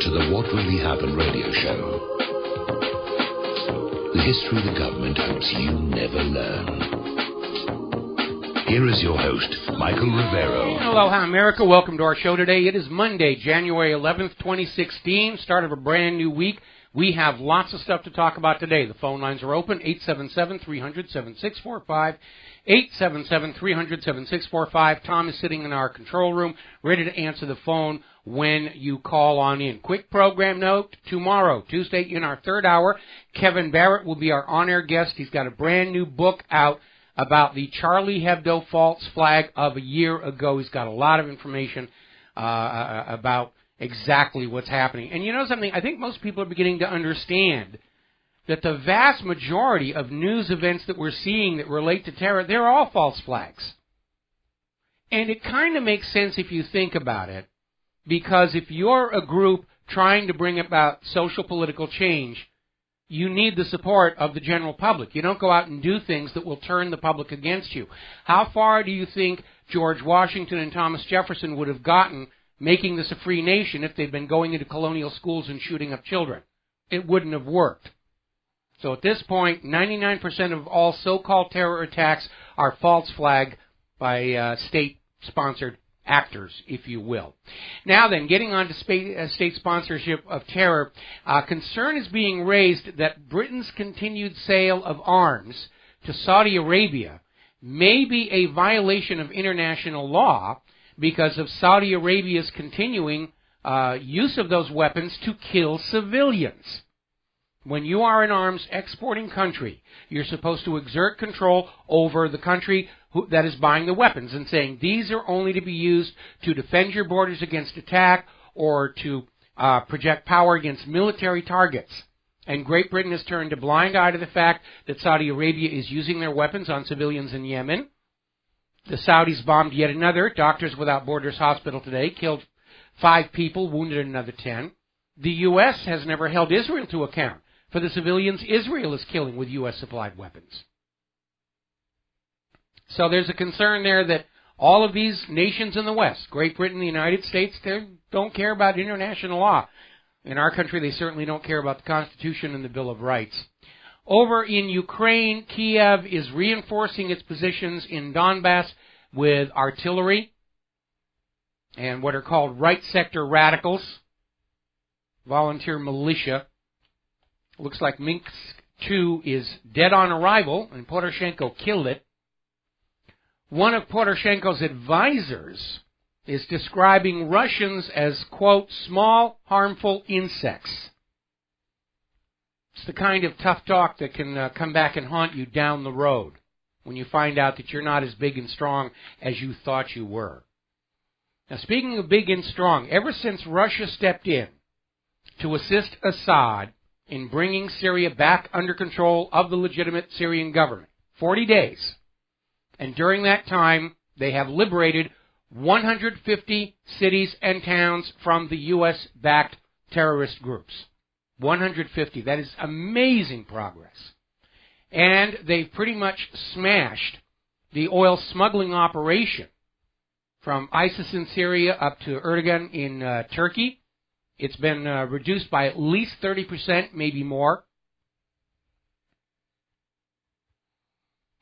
to the What Really Happened radio show. The history the government hopes you never learn. Here is your host, Michael Rivero. Aloha, America. Welcome to our show today. It is Monday, January 11th, 2016, start of a brand new week. We have lots of stuff to talk about today. The phone lines are open, 877-300-7645, 877-300-7645. Tom is sitting in our control room, ready to answer the phone when you call on in. Quick program note, tomorrow, Tuesday, in our third hour, Kevin Barrett will be our on-air guest. He's got a brand new book out about the Charlie Hebdo false flag of a year ago. He's got a lot of information about exactly what's happening. And you know something? I think most people are beginning to understand that the vast majority of news events that we're seeing that relate to terror, they're all false flags. And it kind of makes sense if you think about it, because if you're a group trying to bring about social political change, you need the support of the general public. You don't go out and do things that will turn the public against you. How far do you think George Washington and Thomas Jefferson would have gotten making this a free nation if they'd been going into colonial schools and shooting up children? It wouldn't have worked. So at this point, 99% of all so-called terror attacks are false flag by state-sponsored actors, if you will. Now then, getting on to state sponsorship of terror, concern is being raised that Britain's continued sale of arms to Saudi Arabia may be a violation of international law because of Saudi Arabia's continuing use of those weapons to kill civilians. When you are an arms exporting country, you're supposed to exert control over the country that is buying the weapons and saying these are only to be used to defend your borders against attack or to project power against military targets. And Great Britain has turned a blind eye to the fact that Saudi Arabia is using their weapons on civilians in Yemen. The Saudis bombed yet another Doctors Without Borders hospital today, killed 5 people, wounded another 10. The U.S. has never held Israel to account for the civilians Israel is killing with U.S.-supplied weapons. So there's a concern there that all of these nations in the West, Great Britain, the United States, they don't care about international law. In our country, they certainly don't care about the Constitution and the Bill of Rights. Over in Ukraine, Kiev is reinforcing its positions in Donbass with artillery and what are called right sector radicals, volunteer militia. Looks like Minsk 2 is dead on arrival, and Poroshenko killed it. One of Poroshenko's advisors is describing Russians as, quote, small, harmful insects. It's the kind of tough talk that can come back and haunt you down the road when you find out that you're not as big and strong as you thought you were. Now, speaking of big and strong, ever since Russia stepped in to assist Assad in bringing Syria back under control of the legitimate Syrian government, 40 days, and during that time, they have liberated 150 cities and towns from the U.S.-backed terrorist groups. 150. That is amazing progress. And they've pretty much smashed the oil smuggling operation from ISIS in Syria up to Erdogan in Turkey. It's been reduced by at least 30%, maybe more.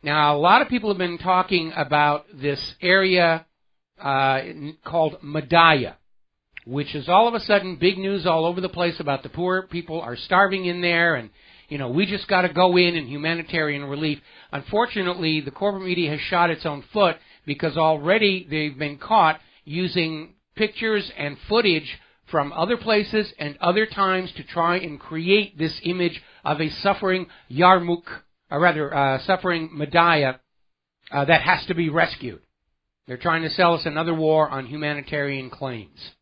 Now, a lot of people have been talking about this area called Madaya, which is all of a sudden big news all over the place about the poor people are starving in there, and, you know, we just got to go in and humanitarian relief. Unfortunately, the corporate media has shot its own foot because already they've been caught using pictures and footage from other places and other times to try and create this image of a suffering Yarmouk, or rather, suffering Madaya that has to be rescued. They're trying to sell us another war on humanitarian claims.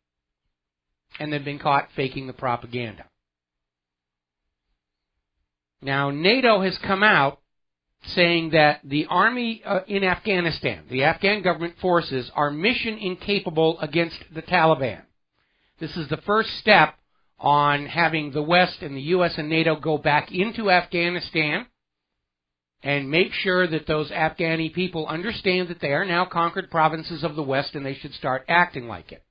And they've been caught faking the propaganda. Now, NATO has come out saying that the army in Afghanistan, the Afghan government forces, are mission incapable against the Taliban. This is the first step on having the West and the U.S. and NATO go back into Afghanistan and make sure that those Afghani people understand that they are now conquered provinces of the West and they should start acting like it.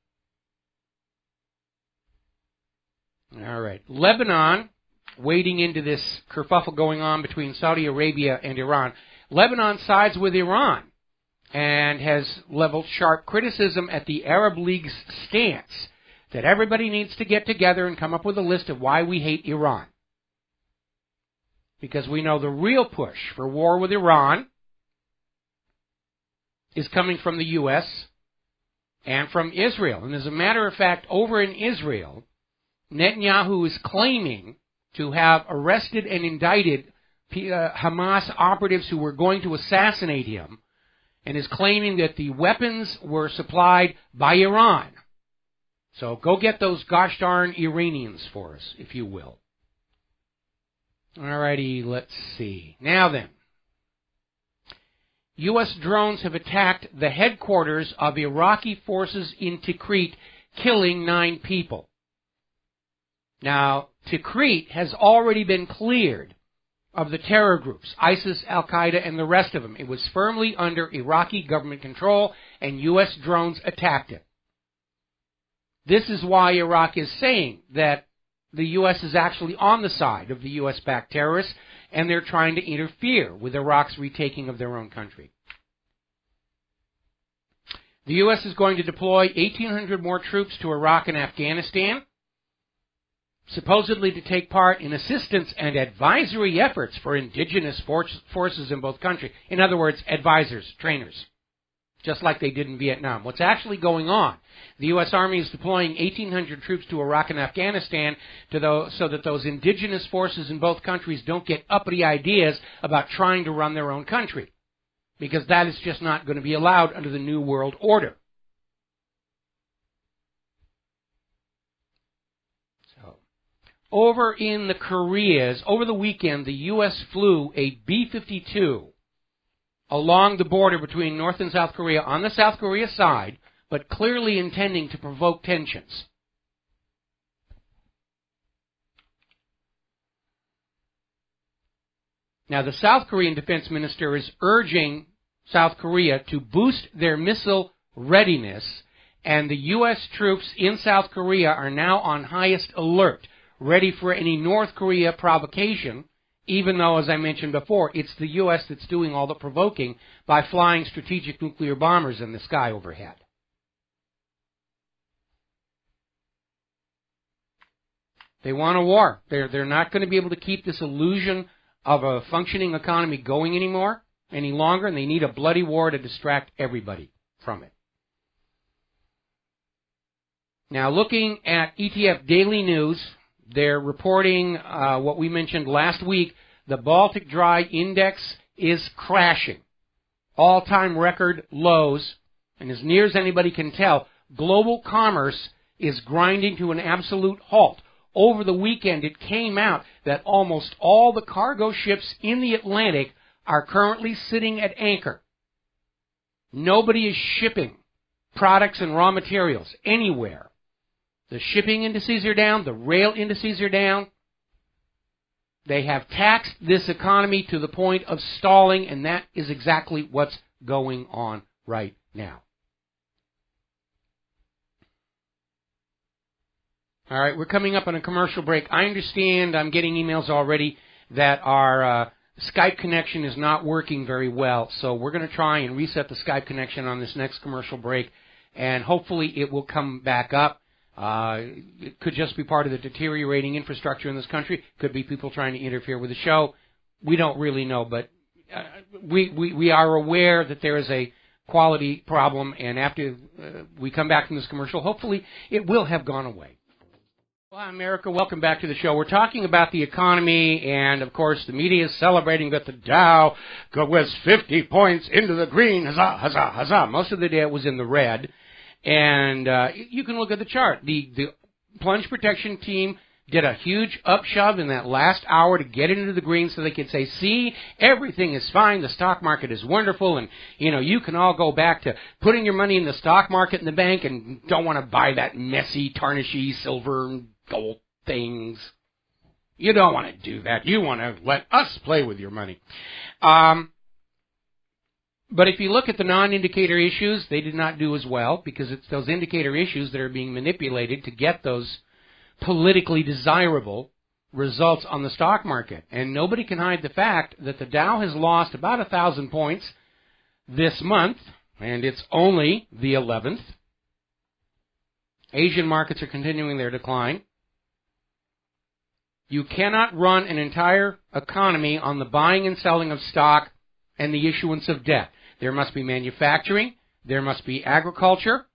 All right. Lebanon, wading into this kerfuffle going on between Saudi Arabia and Iran. Lebanon sides with Iran and has leveled sharp criticism at the Arab League's stance that everybody needs to get together and come up with a list of why we hate Iran. Because we know the real push for war with Iran is coming from the U.S. and from Israel. And as a matter of fact, over in Israel, Netanyahu is claiming to have arrested and indicted Hamas operatives who were going to assassinate him, and is claiming that the weapons were supplied by Iran. So go get those gosh darn Iranians for us, if you will. All righty, let's see. Now then, U.S. drones have attacked the headquarters of Iraqi forces in Tikrit, killing 9 people. Now, Tikrit has already been cleared of the terror groups, ISIS, Al-Qaeda, and the rest of them. It was firmly under Iraqi government control, and U.S. drones attacked it. This is why Iraq is saying that the U.S. is actually on the side of the U.S.-backed terrorists, and they're trying to interfere with Iraq's retaking of their own country. The U.S. is going to deploy 1,800 more troops to Iraq and Afghanistan, supposedly to take part in assistance and advisory efforts for indigenous forces in both countries. In other words, advisors, trainers, just like they did in Vietnam. What's actually going on? The U.S. Army is deploying 1,800 troops to Iraq and Afghanistan so that those indigenous forces in both countries don't get uppity ideas about trying to run their own country, because that is just not going to be allowed under the New World Order. So, over in the Koreas, over the weekend, the U.S. flew a B-52 along the border between North and South Korea on the South Korea side, but clearly intending to provoke tensions. Now, the South Korean defense minister is urging South Korea to boost their missile readiness, and the U.S. troops in South Korea are now on highest alert, ready for any North Korea provocation, even though, as I mentioned before, it's the U.S. that's doing all the provoking by flying strategic nuclear bombers in the sky overhead. They want a war. They're not going to be able to keep this illusion of a functioning economy going any longer, and they need a bloody war to distract everybody from it. Now, looking at ETF Daily News, they're reporting what we mentioned last week. The Baltic Dry Index is crashing. All-time record lows. And as near as anybody can tell, global commerce is grinding to an absolute halt. Over the weekend, it came out that almost all the cargo ships in the Atlantic are currently sitting at anchor. Nobody is shipping products and raw materials anywhere. The shipping indices are down. The rail indices are down. They have taxed this economy to the point of stalling, and that is exactly what's going on right now. All right, we're coming up on a commercial break. I understand I'm getting emails already that our Skype connection is not working very well, so we're going to try and reset the Skype connection on this next commercial break, and hopefully it will come back up. It could just be part of the deteriorating infrastructure in this country. Could be people trying to interfere with the show. We don't really know, but we are aware that there is a quality problem, and after we come back from this commercial, hopefully it will have gone away. Well, America, welcome back to the show. We're talking about the economy, and of course the media is celebrating that the Dow was 50 points into the green. Huzzah, huzzah, huzzah. Most of the day it was in the red. And you can look at the chart. The plunge protection team did a huge upshove in that last hour to get into the green so they could say, see, everything is fine, the stock market is wonderful, and, you can all go back to putting your money in the stock market in the bank and don't want to buy that messy, tarnishy, silver and gold things. You don't want to do that. You want to let us play with your money. But if you look at the non-indicator issues, they did not do as well because it's those indicator issues that are being manipulated to get those politically desirable results on the stock market. And nobody can hide the fact that the Dow has lost about 1,000 points this month, and it's only the 11th. Asian markets are continuing their decline. You cannot run an entire economy on the buying and selling of stock and the issuance of debt. There must be manufacturing, there must be agriculture,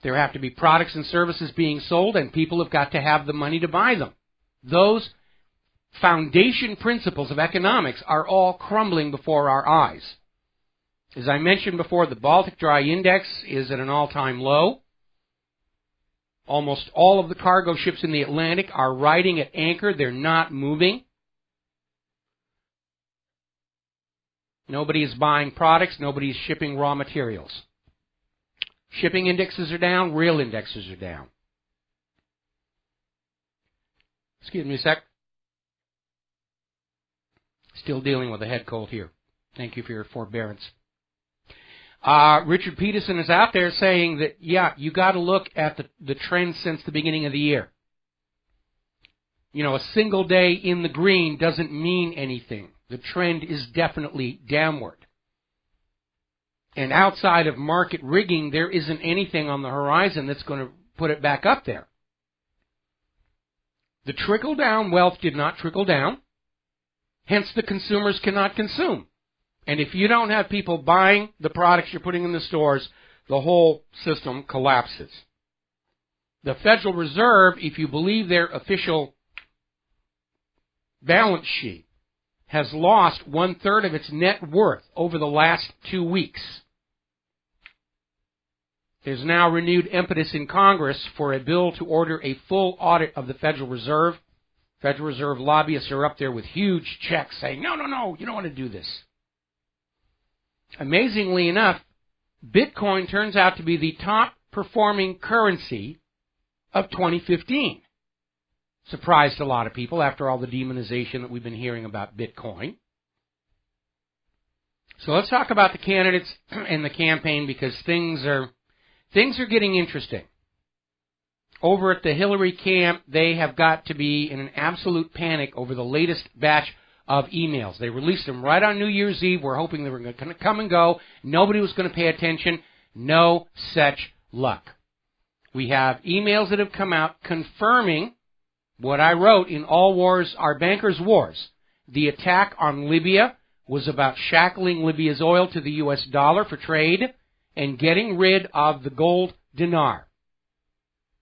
there have to be products and services being sold, and people have got to have the money to buy them. Those foundation principles of economics are all crumbling before our eyes. As I mentioned before, the Baltic Dry Index is at an all-time low. Almost all of the cargo ships in the Atlantic are riding at anchor. They're not moving. Nobody is buying products. Nobody is shipping raw materials. Shipping indexes are down. Real indexes are down. Excuse me a sec. Still dealing with a head cold here. Thank you for your forbearance. Richard Peterson is out there saying that, yeah, you got to look at the trend since the beginning of the year. You know, a single day in the green doesn't mean anything. The trend is definitely downward. And outside of market rigging, there isn't anything on the horizon that's going to put it back up there. The trickle-down wealth did not trickle down. Hence, the consumers cannot consume. And if you don't have people buying the products you're putting in the stores, the whole system collapses. The Federal Reserve, if you believe their official balance sheet, has lost 1/3 of its net worth over the last 2 weeks. There's now renewed impetus in Congress for a bill to order a full audit of the Federal Reserve. Federal Reserve lobbyists are up there with huge checks saying, no, you don't want to do this. Amazingly enough, Bitcoin turns out to be the top performing currency of 2015. Surprised a lot of people after all the demonization that we've been hearing about Bitcoin. So let's talk about the candidates and the campaign, because things are getting interesting. Over at the Hillary camp, they have got to be in an absolute panic over the latest batch of emails. They released them right on New Year's Eve. We're hoping they were going to come and go. Nobody was going to pay attention. No such luck. We have emails that have come out confirming what I wrote in All Wars Are Bankers' Wars. The attack on Libya was about shackling Libya's oil to the U.S. dollar for trade and getting rid of the gold dinar.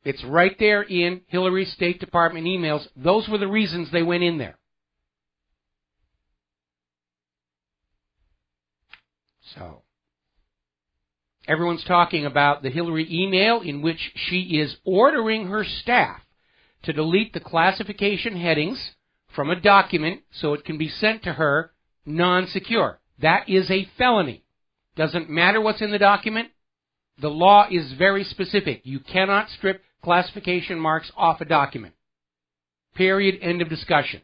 It's right there in Hillary's State Department emails. Those were the reasons they went in there. So, everyone's talking about the Hillary email in which she is ordering her staff to delete the classification headings from a document so it can be sent to her non-secure. That is a felony. Doesn't matter what's in the document. The law is very specific. You cannot strip classification marks off a document. Period. End of discussion.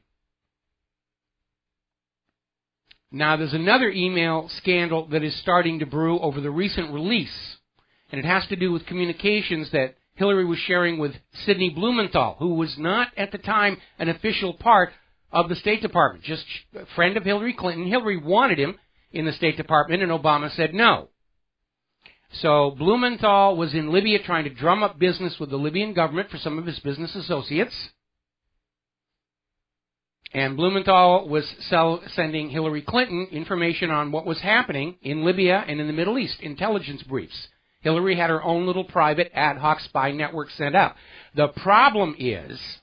Now, there's another email scandal that is starting to brew over the recent release, and it has to do with communications that Hillary was sharing with Sidney Blumenthal, who was not at the time an official part of the State Department, just a friend of Hillary Clinton. Hillary wanted him in the State Department, and Obama said no. So Blumenthal was in Libya trying to drum up business with the Libyan government for some of his business associates. And Blumenthal was sending Hillary Clinton information on what was happening in Libya and in the Middle East, intelligence briefs. Hillary had her own little private ad hoc spy network sent up. The problem is,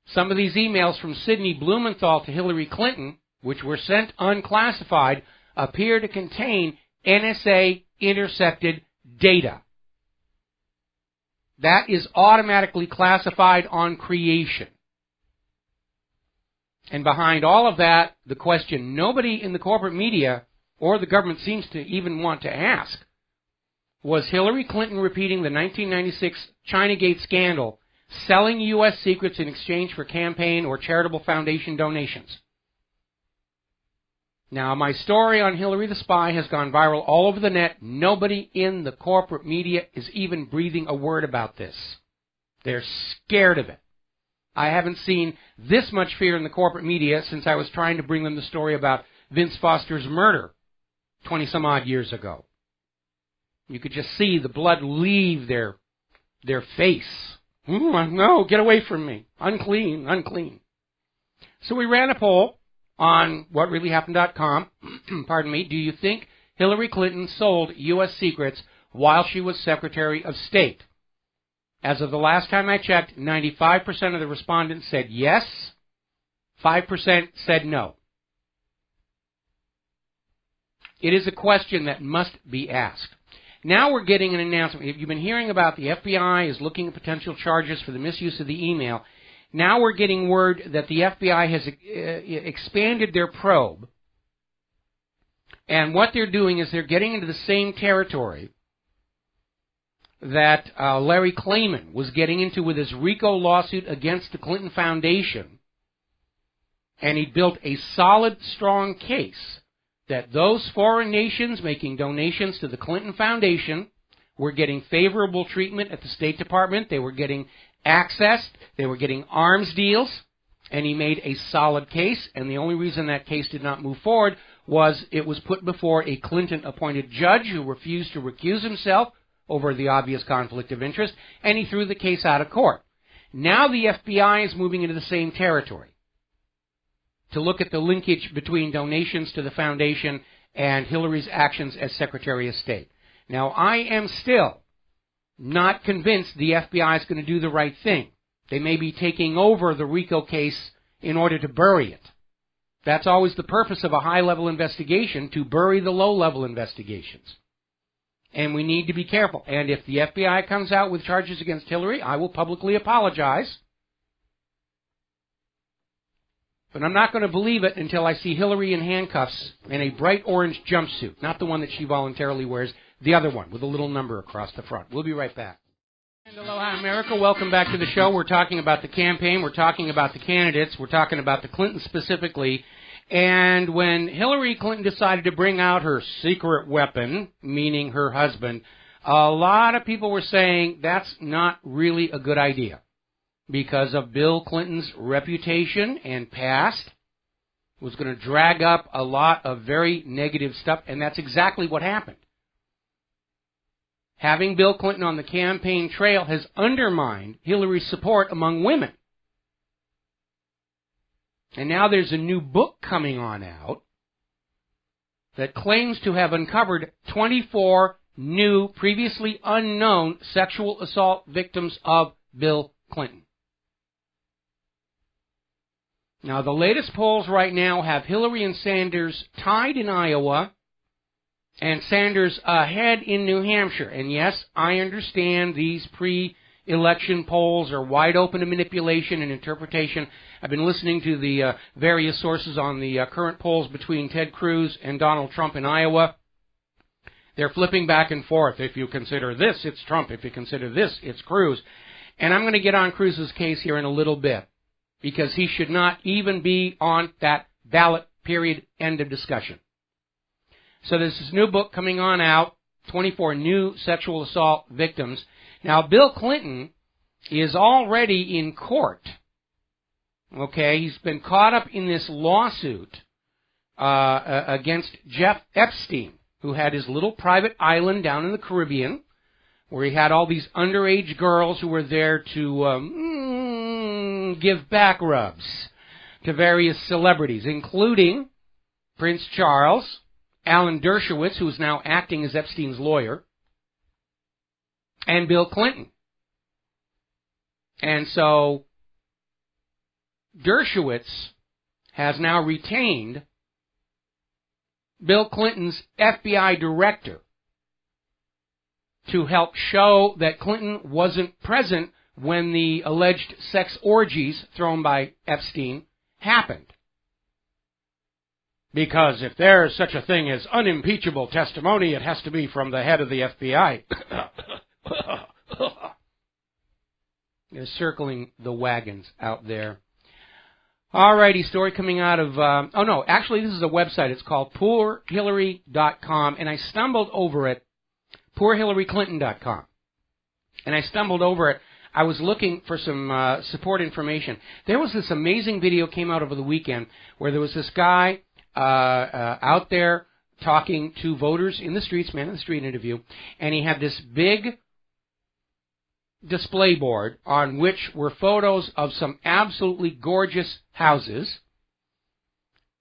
some of these emails from Sidney Blumenthal to Hillary Clinton, which were sent unclassified, appear to contain NSA intercepted data. That is automatically classified on creation. And behind all of that, the question nobody in the corporate media or the government seems to even want to ask, was Hillary Clinton repeating the 1996 Chinagate scandal, selling U.S. secrets in exchange for campaign or charitable foundation donations? Now, my story on Hillary the Spy has gone viral all over the net. Nobody in the corporate media is even breathing a word about this. They're scared of it. I haven't seen this much fear in the corporate media since I was trying to bring them the story about Vince Foster's murder 20-some-odd years ago. You could just see the blood leave their face. No, get away from me. Unclean, unclean. So we ran a poll on WhatReallyHappened.com. Pardon me. Do you think Hillary Clinton sold U.S. secrets while she was Secretary of State? As of the last time I checked, 95% of the respondents said yes, 5% said no. It is a question that must be asked. Now we're getting an announcement. If you've been hearing about the FBI is looking at potential charges for the misuse of the email, now we're getting word that the FBI has expanded their probe. And what they're doing is they're getting into the same territory that Larry Klayman was getting into with his RICO lawsuit against the Clinton Foundation. And he built a solid, strong case that those foreign nations making donations to the Clinton Foundation were getting favorable treatment at the State Department. They were getting access. They were getting arms deals. And he made a solid case. And the only reason that case did not move forward was it was put before a Clinton-appointed judge who refused to recuse himself over the obvious conflict of interest, and he threw the case out of court. Now the FBI is moving into the same territory to look at the linkage between donations to the foundation and Hillary's actions as Secretary of State. Now, I am still not convinced the FBI is going to do the right thing. They may be taking over the RICO case in order to bury it. That's always the purpose of a high-level investigation, to bury the low-level investigations. And we need to be careful. And if the FBI comes out with charges against Hillary, I will publicly apologize. But I'm not going to believe it until I see Hillary in handcuffs in a bright orange jumpsuit. Not the one that she voluntarily wears, the other one with a little number across the front. We'll be right back. And aloha, America. Welcome back to the show. We're talking about the campaign. We're talking about the candidates. We're talking about the Clintons specifically. And when Hillary Clinton decided to bring out her secret weapon, meaning her husband, a lot of people were saying that's not really a good idea because of Bill Clinton's reputation and past. It was going to drag up a lot of very negative stuff, and that's exactly what happened. Having Bill Clinton on the campaign trail has undermined Hillary's support among women. And now there's a new book coming on out that claims to have uncovered 24 new, previously unknown sexual assault victims of Bill Clinton. Now, the latest polls right now have Hillary and Sanders tied in Iowa and Sanders ahead in New Hampshire. And yes, I understand these pre-election polls are wide open to manipulation and interpretation. I've been listening to the various sources on the current polls between Ted Cruz and Donald Trump in Iowa. They're flipping back and forth. If you consider this, it's Trump. If you consider this, it's Cruz. And I'm going to get on Cruz's case here in a little bit because he should not even be on that ballot, period, end of discussion. So there's this new book coming on out, 24 new sexual assault victims. Now, Bill Clinton is already in court. Okay, he's been caught up in this lawsuit against Jeff Epstein, who had his little private island down in the Caribbean, where he had all these underage girls who were there to give back rubs to various celebrities, including Prince Charles, Alan Dershowitz, who is now acting as Epstein's lawyer, and Bill Clinton. And so Dershowitz has now retained Bill Clinton's FBI director to help show that Clinton wasn't present when the alleged sex orgies thrown by Epstein happened. Because if there is such a thing as unimpeachable testimony, it has to be from the head of the FBI. They're circling the wagons out there. Alrighty, story coming out of, actually this is a website. It's called poorhillary.com, and I stumbled over it, poorhillaryclinton.com. And I stumbled over it. I was looking for some support information. There was this amazing video came out over the weekend where there was this guy out there talking to voters in the streets, man in the street interview, and he had this big display board on which were photos of some absolutely gorgeous houses,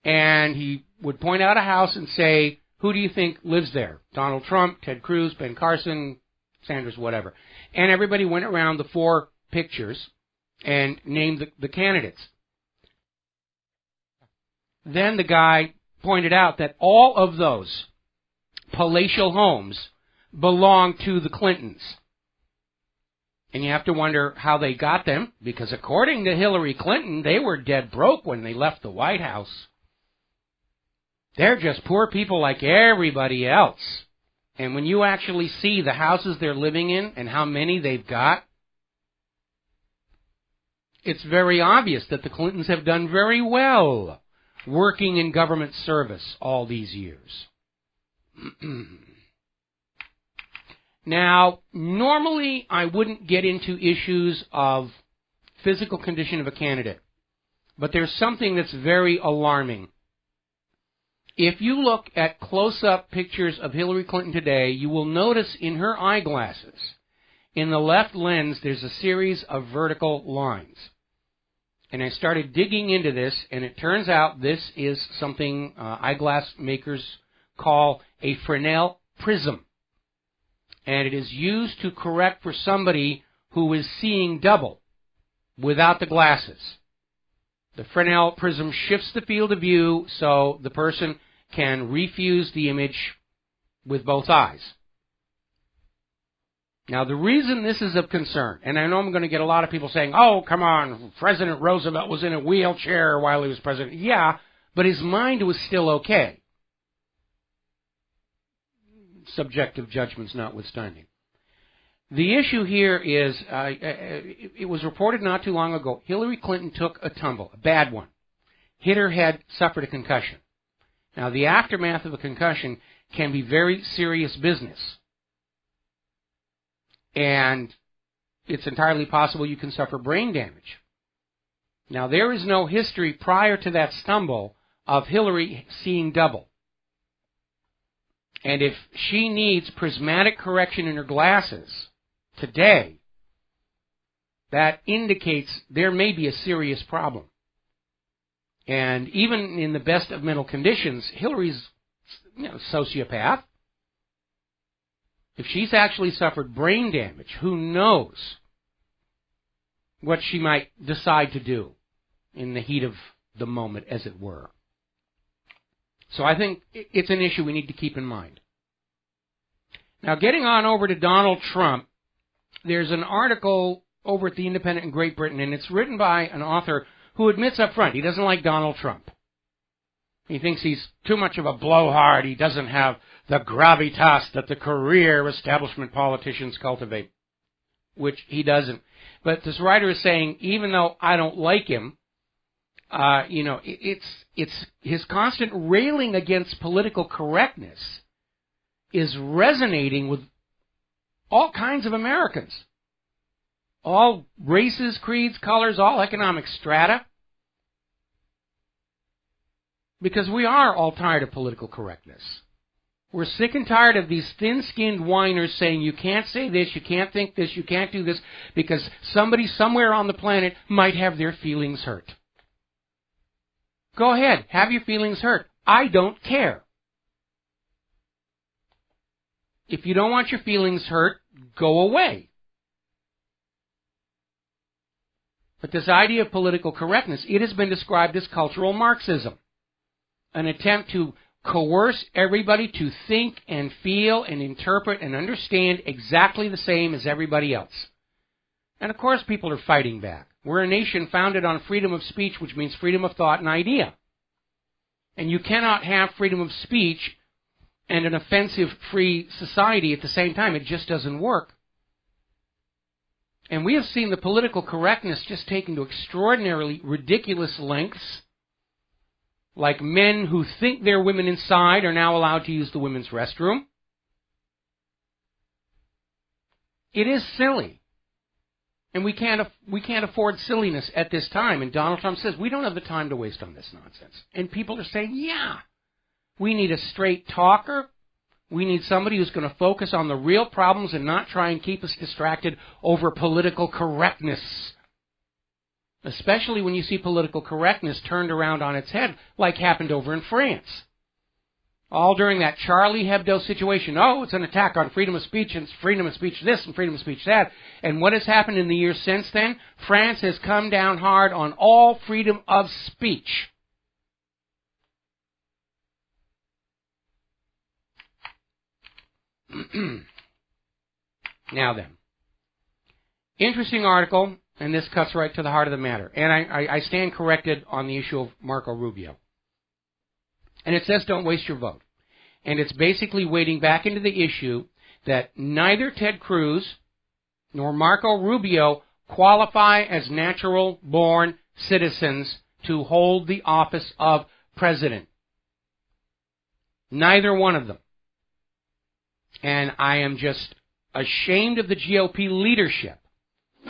and he would point out a house and say, who do you think lives there? Donald Trump, Ted Cruz, Ben Carson, Sanders, whatever. And everybody went around the 4 pictures and named the candidates. Then the guy pointed out that all of those palatial homes belong to the Clintons. And you have to wonder how they got them, because according to Hillary Clinton, they were dead broke when they left the White House. They're just poor people like everybody else. And when you actually see the houses they're living in and how many they've got, it's very obvious that the Clintons have done very well working in government service all these years. Now, normally I wouldn't get into issues of physical condition of a candidate, but there's something that's very alarming. If you look at close-up pictures of Hillary Clinton today, you will notice in her eyeglasses, in the left lens, there's a series of vertical lines. And I started digging into this, and it turns out this is something eyeglass makers call a Fresnel prism. And it is used to correct for somebody who is seeing double without the glasses. The Fresnel prism shifts the field of view so the person can refuse the image with both eyes. Now, the reason this is of concern, and I know I'm going to get a lot of people saying, oh, come on, President Roosevelt was in a wheelchair while he was president. Yeah, but his mind was still okay. Subjective judgments notwithstanding. The issue here is, it was reported not too long ago, Hillary Clinton took a tumble, a bad one, hit her head, suffered a concussion. Now, the aftermath of a concussion can be very serious business. And it's entirely possible you can suffer brain damage. Now, there is no history prior to that stumble of Hillary seeing double. And if she needs prismatic correction in her glasses today, that indicates there may be a serious problem. And even in the best of mental conditions, Hillary's sociopath. If she's actually suffered brain damage, who knows what she might decide to do in the heat of the moment, as it were. So I think it's an issue we need to keep in mind. Now, getting on over to Donald Trump, there's an article over at The Independent in Great Britain, and it's written by an author who admits up front he doesn't like Donald Trump. He thinks he's too much of a blowhard. He doesn't have the gravitas that the career establishment politicians cultivate, which he doesn't. But this writer is saying, even though I don't like him, it's his constant railing against political correctness is resonating with all kinds of Americans. All races, creeds, colors, all economic strata. Because we are all tired of political correctness. We're sick and tired of these thin-skinned whiners saying you can't say this, you can't think this, you can't do this, because somebody somewhere on the planet might have their feelings hurt. Go ahead, have your feelings hurt. I don't care. If you don't want your feelings hurt, go away. But this idea of political correctness, it has been described as cultural Marxism. An attempt to coerce everybody to think and feel and interpret and understand exactly the same as everybody else. And of course people are fighting back. We're a nation founded on freedom of speech, which means freedom of thought and idea. And you cannot have freedom of speech and an offensive free society at the same time. It just doesn't work. And we have seen the political correctness just taken to extraordinarily ridiculous lengths. Like men who think they're women inside are now allowed to use the women's restroom. It is silly. And we can't afford silliness at this time. And Donald Trump says, we don't have the time to waste on this nonsense. And people are saying, yeah, we need a straight talker. We need somebody who's going to focus on the real problems and not try and keep us distracted over political correctness. Especially when you see political correctness turned around on its head, like happened over in France. All during that Charlie Hebdo situation. Oh, it's an attack on freedom of speech, and freedom of speech this, and freedom of speech that. And what has happened in the years since then? France has come down hard on all freedom of speech. Now then, interesting article, and this cuts right to the heart of the matter. And I stand corrected on the issue of Marco Rubio. And it says don't waste your vote. And it's basically wading back into the issue that neither Ted Cruz nor Marco Rubio qualify as natural-born citizens to hold the office of president. Neither one of them. And I am just ashamed of the GOP leadership,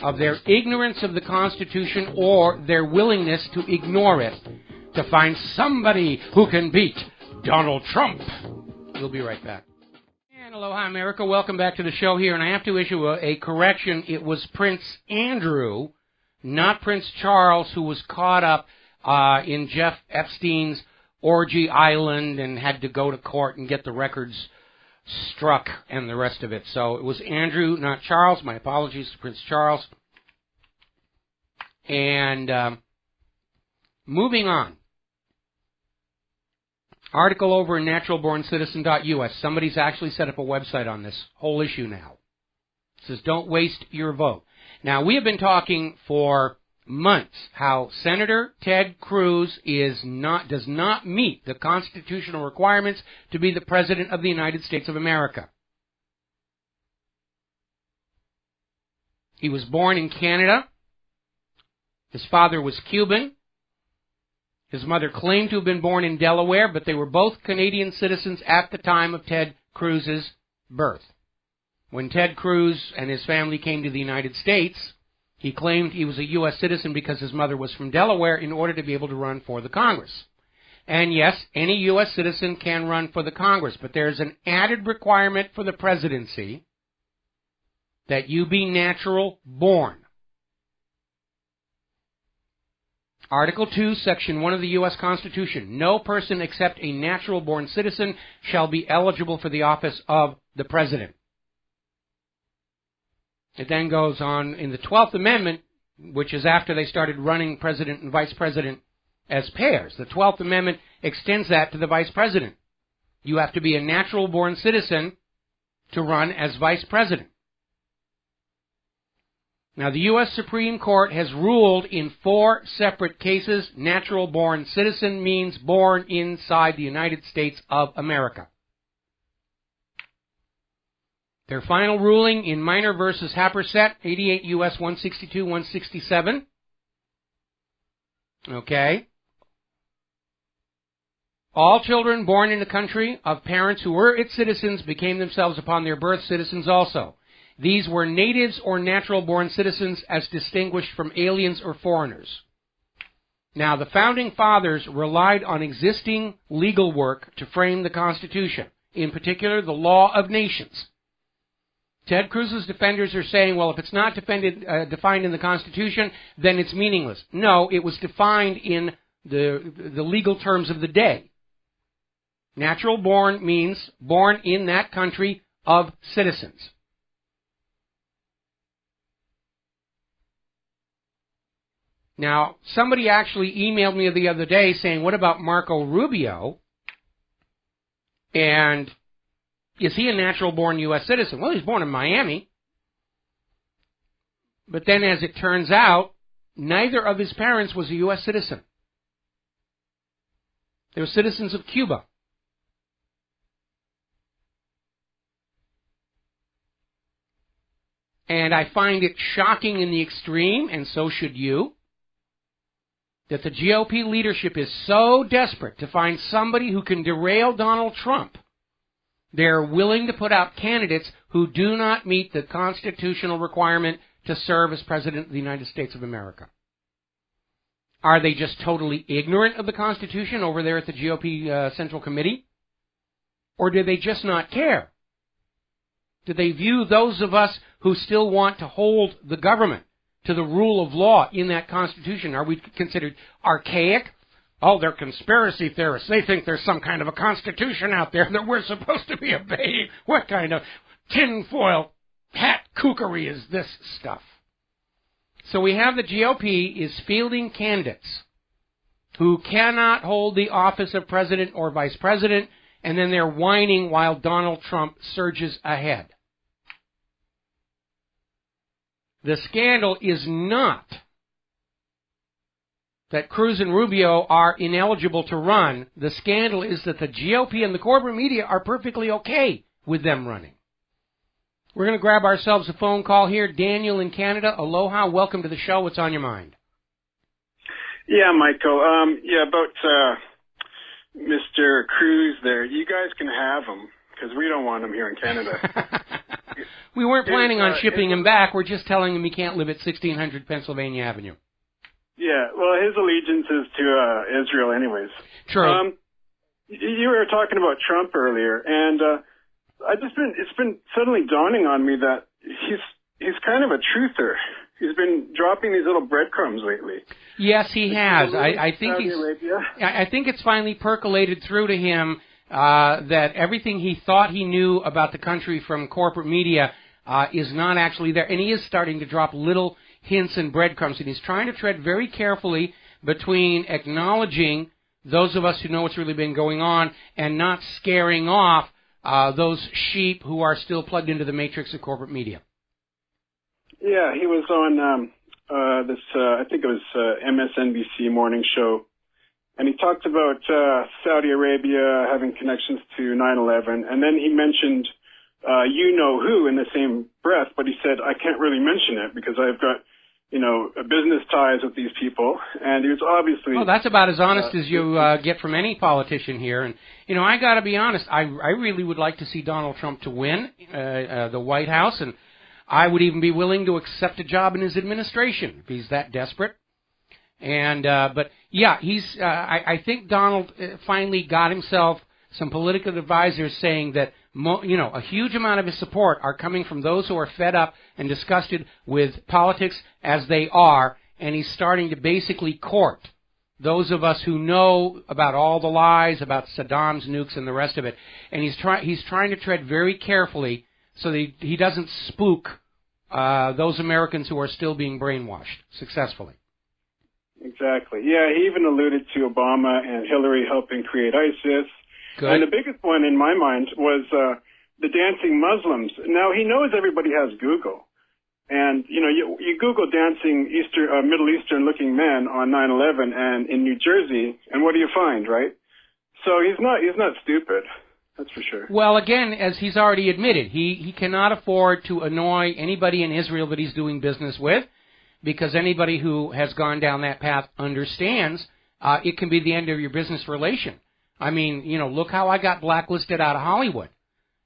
of their ignorance of the Constitution or their willingness to ignore it, to find somebody who can beat Donald Trump. We'll be right back. And aloha, America. Welcome back to the show here. And I have to issue a correction. It was Prince Andrew, not Prince Charles, who was caught up in Jeff Epstein's orgy island and had to go to court and get the records struck and the rest of it. So it was Andrew, not Charles. My apologies to Prince Charles. And moving on. Article over in naturalborncitizen.us. Somebody's actually set up a website on this whole issue now. It says, don't waste your vote. Now, we have been talking for months how Senator Ted Cruz does not meet the constitutional requirements to be the President of the United States of America. He was born in Canada. His father was Cuban. His mother claimed to have been born in Delaware, but they were both Canadian citizens at the time of Ted Cruz's birth. When Ted Cruz and his family came to the United States, he claimed he was a U.S. citizen because his mother was from Delaware in order to be able to run for the Congress. And yes, any U.S. citizen can run for the Congress, but there's an added requirement for the presidency that you be natural born. Article 2, Section 1 of the U.S. Constitution. No person except a natural-born citizen shall be eligible for the office of the President. It then goes on in the 12th Amendment, which is after they started running President and Vice President as pairs. The 12th Amendment extends that to the Vice President. You have to be a natural-born citizen to run as Vice President. Now, the U.S. Supreme Court has ruled in 4 separate cases, natural-born citizen means born inside the United States of America. Their final ruling in Minor v. Happersett, 88 U.S. 162-167. Okay. All children born in the country of parents who were its citizens became themselves upon their birth citizens also. These were natives or natural-born citizens as distinguished from aliens or foreigners. Now, the Founding Fathers relied on existing legal work to frame the Constitution, in particular the law of nations. Ted Cruz's defenders are saying, well, if it's not defined in the Constitution, then it's meaningless. No, it was defined in the legal terms of the day. Natural born means born in that country of citizens. Now, somebody actually emailed me the other day saying, what about Marco Rubio? And is he a natural-born U.S. citizen? Well, he's born in Miami. But then, as it turns out, neither of his parents was a U.S. citizen. They were citizens of Cuba. And I find it shocking in the extreme, and so should you, that the GOP leadership is so desperate to find somebody who can derail Donald Trump, they're willing to put out candidates who do not meet the constitutional requirement to serve as President of the United States of America? Are they just totally ignorant of the Constitution over there at the GOP Central Committee? Or do they just not care? Do they view those of us who still want to hold the government to the rule of law in that Constitution, are we considered archaic? Oh, they're conspiracy theorists. They think there's some kind of a Constitution out there that we're supposed to be obeying. What kind of tinfoil hat kookery is this stuff? So we have the GOP is fielding candidates who cannot hold the office of president or vice president, and then they're whining while Donald Trump surges ahead. The scandal is not that Cruz and Rubio are ineligible to run. The scandal is that the GOP and the corporate media are perfectly okay with them running. We're going to grab ourselves a phone call here. Daniel in Canada. Aloha. Welcome to the show. What's on your mind? Yeah, Michael. About Mr. Cruz there. You guys can have him because we don't want him here in Canada. We weren't planning on shipping him back. We're just telling him he can't live at 1600 Pennsylvania Avenue. Yeah, well, his allegiance is to Israel anyways. True. You were talking about Trump earlier, and it's been suddenly dawning on me that he's kind of a truther. He's been dropping these little breadcrumbs lately. Yes, he has. I think it's finally percolated through to him that everything he thought he knew about the country from corporate media is not actually there, and he is starting to drop little hints and breadcrumbs, and he's trying to tread very carefully between acknowledging those of us who know what's really been going on and not scaring off those sheep who are still plugged into the matrix of corporate media. Yeah, he was on I think it was MSNBC morning show, and he talked about Saudi Arabia having connections to 9/11, and then he mentioned you-know-who in the same breath, but he said, I can't really mention it because I've got, business ties with these people, and he was obviously... Well, that's about as honest as you get from any politician here, and, I got to be honest, I really would like to see Donald Trump to win the White House, and I would even be willing to accept a job in his administration if he's that desperate. And but yeah, I think Donald finally got himself some political advisors saying that a huge amount of his support are coming from those who are fed up and disgusted with politics as they are, and he's starting to basically court those of us who know about all the lies about Saddam's nukes and the rest of it, and he's trying to tread very carefully so that he doesn't spook those Americans who are still being brainwashed successfully. Exactly. Yeah, he even alluded to Obama and Hillary helping create ISIS. Good. And the biggest one in my mind was the dancing Muslims. Now, he knows everybody has Google. And, you Google dancing Middle Eastern-looking men on 9/11 and in New Jersey, and what do you find, right? So he's not stupid. That's for sure. Well, again, as he's already admitted, he cannot afford to annoy anybody in Israel that he's doing business with, because anybody who has gone down that path understands it can be the end of your business relation. I mean, look how I got blacklisted out of Hollywood.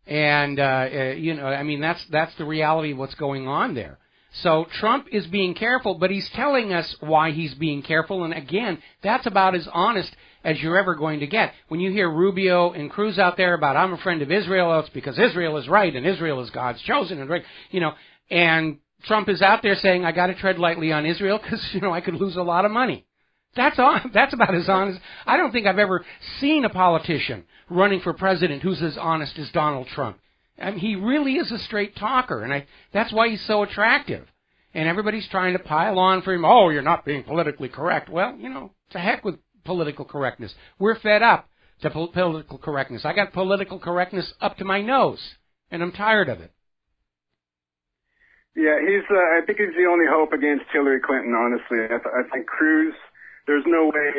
And, that's the reality of what's going on there. So Trump is being careful, but he's telling us why he's being careful. And again, that's about as honest as you're ever going to get. When you hear Rubio and Cruz out there about, I'm a friend of Israel, it's because Israel is right and Israel is God's chosen, and right, and Trump is out there saying, I got to tread lightly on Israel because, I could lose a lot of money. That's about as honest. I don't think I've ever seen a politician running for president who's as honest as Donald Trump. I mean, he really is a straight talker, and that's why he's so attractive. And everybody's trying to pile on for him. Oh, you're not being politically correct. Well, to heck with political correctness. We're fed up to political correctness. I got political correctness up to my nose, and I'm tired of it. Yeah, I think he's the only hope against Hillary Clinton, honestly. I think Cruz, there's no way,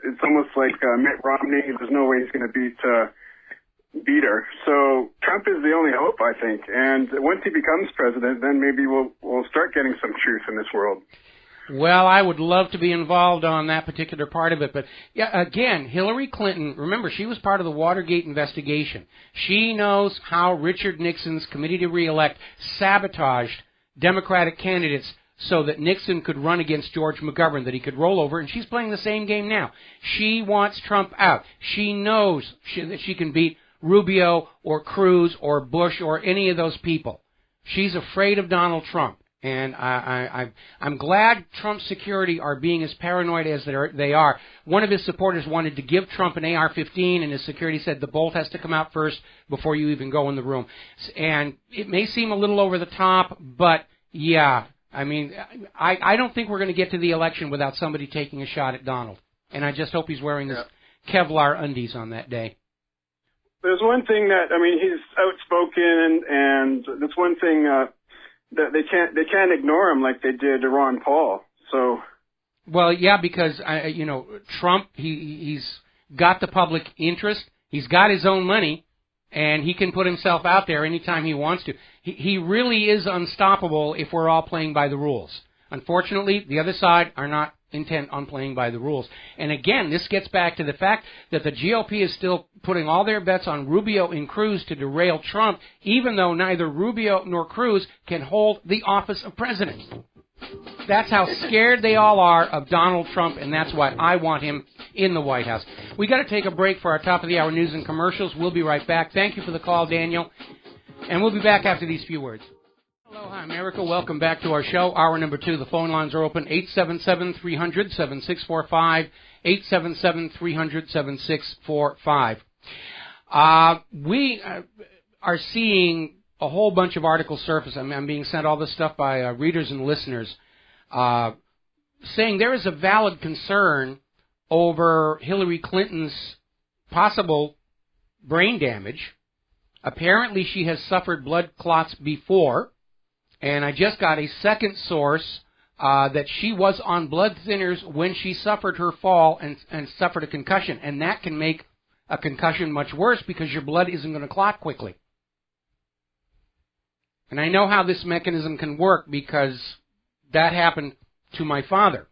it's almost like Mitt Romney, there's no way he's going to beat her. So Trump is the only hope, I think. And once he becomes president, then maybe we'll start getting some truth in this world. Well, I would love to be involved on that particular part of it. But, yeah, again, Hillary Clinton, remember, she was part of the Watergate investigation. She knows how Richard Nixon's committee to reelect sabotaged Democratic candidates so that Nixon could run against George McGovern, that he could roll over, and she's playing the same game now. She wants Trump out. She knows that she can beat Rubio or Cruz or Bush or any of those people. She's afraid of Donald Trump. And I'm glad Trump's security are being as paranoid as they are. One of his supporters wanted to give Trump an AR-15, and his security said the bolt has to come out first before you even go in the room. And it may seem a little over the top, but yeah, I mean, I don't think we're going to get to the election without somebody taking a shot at Donald. And I just hope he's wearing his Kevlar undies on that day. There's one thing that, I mean, he's outspoken, and that's one thing that they can't ignore him like they did to Ron Paul. So, well, yeah, because Trump, he's got the public interest, he's got his own money, and he can put himself out there anytime he wants to. He really is unstoppable if we're all playing by the rules. Unfortunately, the other side are not intent on playing by the rules. And again, this gets back to the fact that the GOP is still putting all their bets on Rubio and Cruz to derail Trump, even though neither Rubio nor Cruz can hold the office of president. That's how scared they all are of Donald Trump, and that's why I want him in the White House. We got to take a break for our top of the hour news and commercials. We'll be right back. Thank you for the call, Daniel. And we'll be back after these few words. Aloha, America. Welcome back to our show. Hour number 2. The phone lines are open. 877-300-7645. 877-300-7645. We are seeing a whole bunch of articles surface. I'm being sent all this stuff by readers and listeners saying there is a valid concern over Hillary Clinton's possible brain damage. Apparently, she has suffered blood clots before. And I just got a second source that she was on blood thinners when she suffered her fall and suffered a concussion. And that can make a concussion much worse because your blood isn't going to clot quickly. And I know how this mechanism can work because that happened to my father,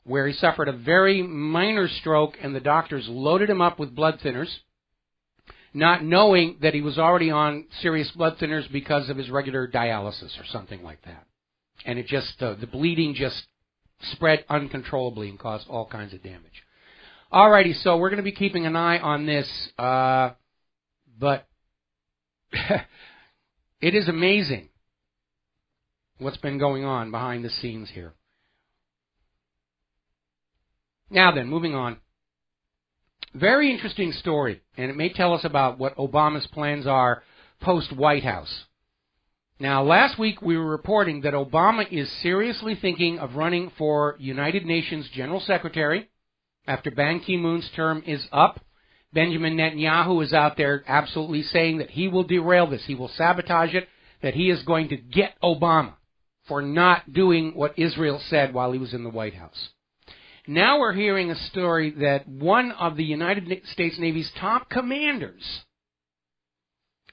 where he suffered a very minor stroke and the doctors loaded him up with blood thinners, not knowing that he was already on serious blood thinners because of his regular dialysis or something like that. And it just, the bleeding just spread uncontrollably and caused all kinds of damage. Alrighty, so we're going to be keeping an eye on this, but it is amazing what's been going on behind the scenes here. Now then, moving on. Very interesting story, and it may tell us about what Obama's plans are post-White House. Now, last week we were reporting that Obama is seriously thinking of running for United Nations General Secretary after Ban Ki-moon's term is up. Benjamin Netanyahu is out there absolutely saying that he will derail this, he will sabotage it, that he is going to get Obama for not doing what Israel said while he was in the White House. Now we're hearing a story that one of the United States Navy's top commanders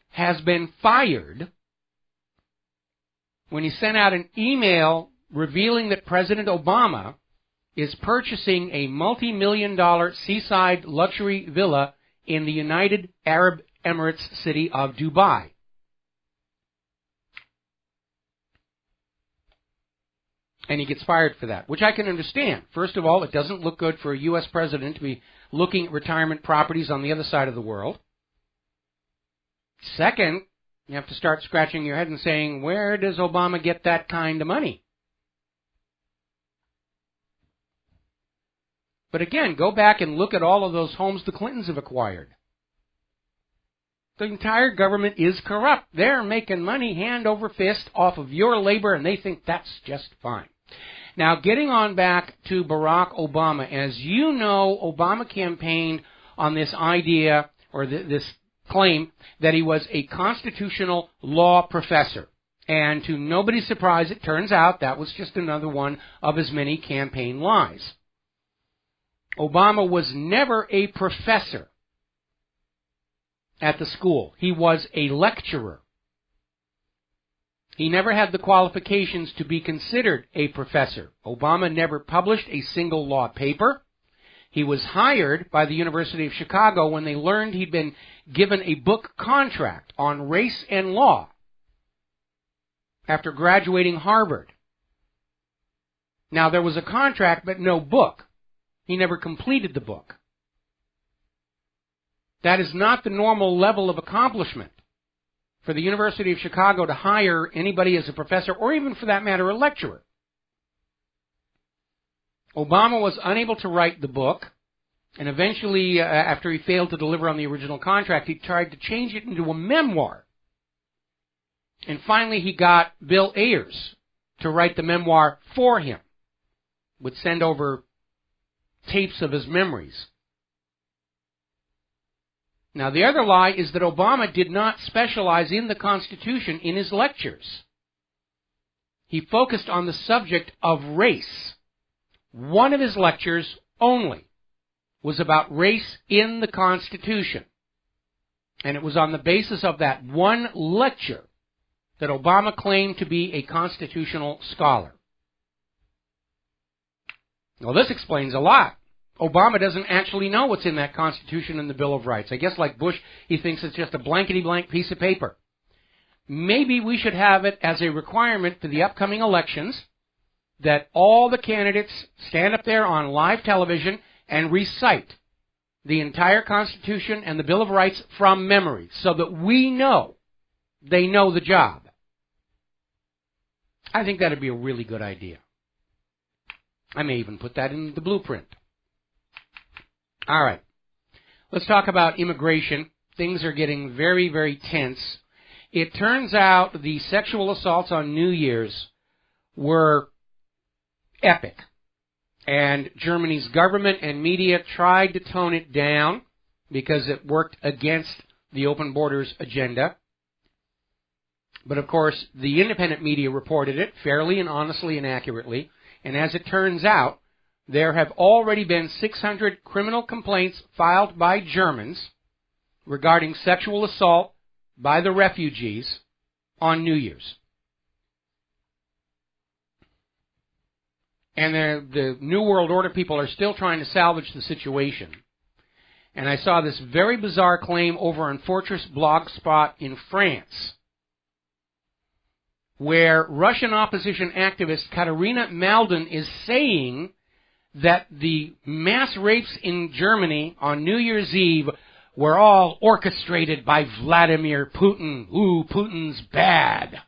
has been fired when he sent out an email revealing that President Obama is purchasing a multi-million-dollar seaside luxury villa in the United Arab Emirates city of Dubai. And he gets fired for that, which I can understand. First of all, it doesn't look good for a U.S. president to be looking at retirement properties on the other side of the world. Second, you have to start scratching your head and saying, where does Obama get that kind of money? But again, go back and look at all of those homes the Clintons have acquired. The entire government is corrupt. They're making money hand over fist off of your labor, and they think that's just fine. Now, getting on back to Barack Obama, as you know, Obama campaigned on this idea, or this claim, that he was a constitutional law professor. And to nobody's surprise, it turns out that was just another one of his many campaign lies. Obama was never a professor at the school. He was a lecturer. He never had the qualifications to be considered a professor. Obama never published a single law paper. He was hired by the University of Chicago when they learned he'd been given a book contract on race and law after graduating Harvard. Now, there was a contract, but no book. He never completed the book. That is not the normal level of accomplishment for the University of Chicago to hire anybody as a professor, or even for that matter, a lecturer. Obama was unable to write the book, and eventually, after he failed to deliver on the original contract, he tried to change it into a memoir. And finally, he got Bill Ayers to write the memoir for him. Would send over tapes of his memories. Now, the other lie is that Obama did not specialize in the Constitution in his lectures. He focused on the subject of race. One of his lectures only was about race in the Constitution. And it was on the basis of that one lecture that Obama claimed to be a constitutional scholar. Well, this explains a lot. Obama doesn't actually know what's in that Constitution and the Bill of Rights. I guess like Bush, he thinks it's just a blankety-blank piece of paper. Maybe we should have it as a requirement for the upcoming elections that all the candidates stand up there on live television and recite the entire Constitution and the Bill of Rights from memory so that we know they know the job. I think that would be a really good idea. I may even put that in the blueprint. All right. Let's talk about immigration. Things are getting very, very tense. It turns out the sexual assaults on New Year's were epic. And Germany's government and media tried to tone it down because it worked against the open borders agenda. But of course, the independent media reported it fairly and honestly and accurately. And as it turns out, there have already been 600 criminal complaints filed by Germans regarding sexual assault by the refugees on New Year's. And the New World Order people are still trying to salvage the situation. And I saw this very bizarre claim over on Fortress Blogspot in France, where Russian opposition activist Katerina Maldin is saying that the mass rapes in Germany on New Year's Eve were all orchestrated by Vladimir Putin. Ooh, Putin's bad.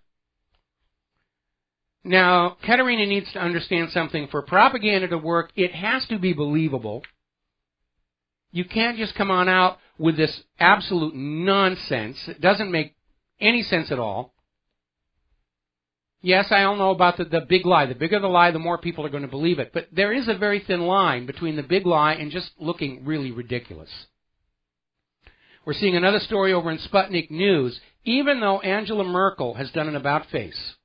Now, Katerina needs to understand something. For propaganda to work, it has to be believable. You can't just come on out with this absolute nonsense. It doesn't make any sense at all. Yes, I all know about the big lie. The bigger the lie, the more people are going to believe it. But there is a very thin line between the big lie and just looking really ridiculous. We're seeing another story over in Sputnik News. Even though Angela Merkel has done an about-face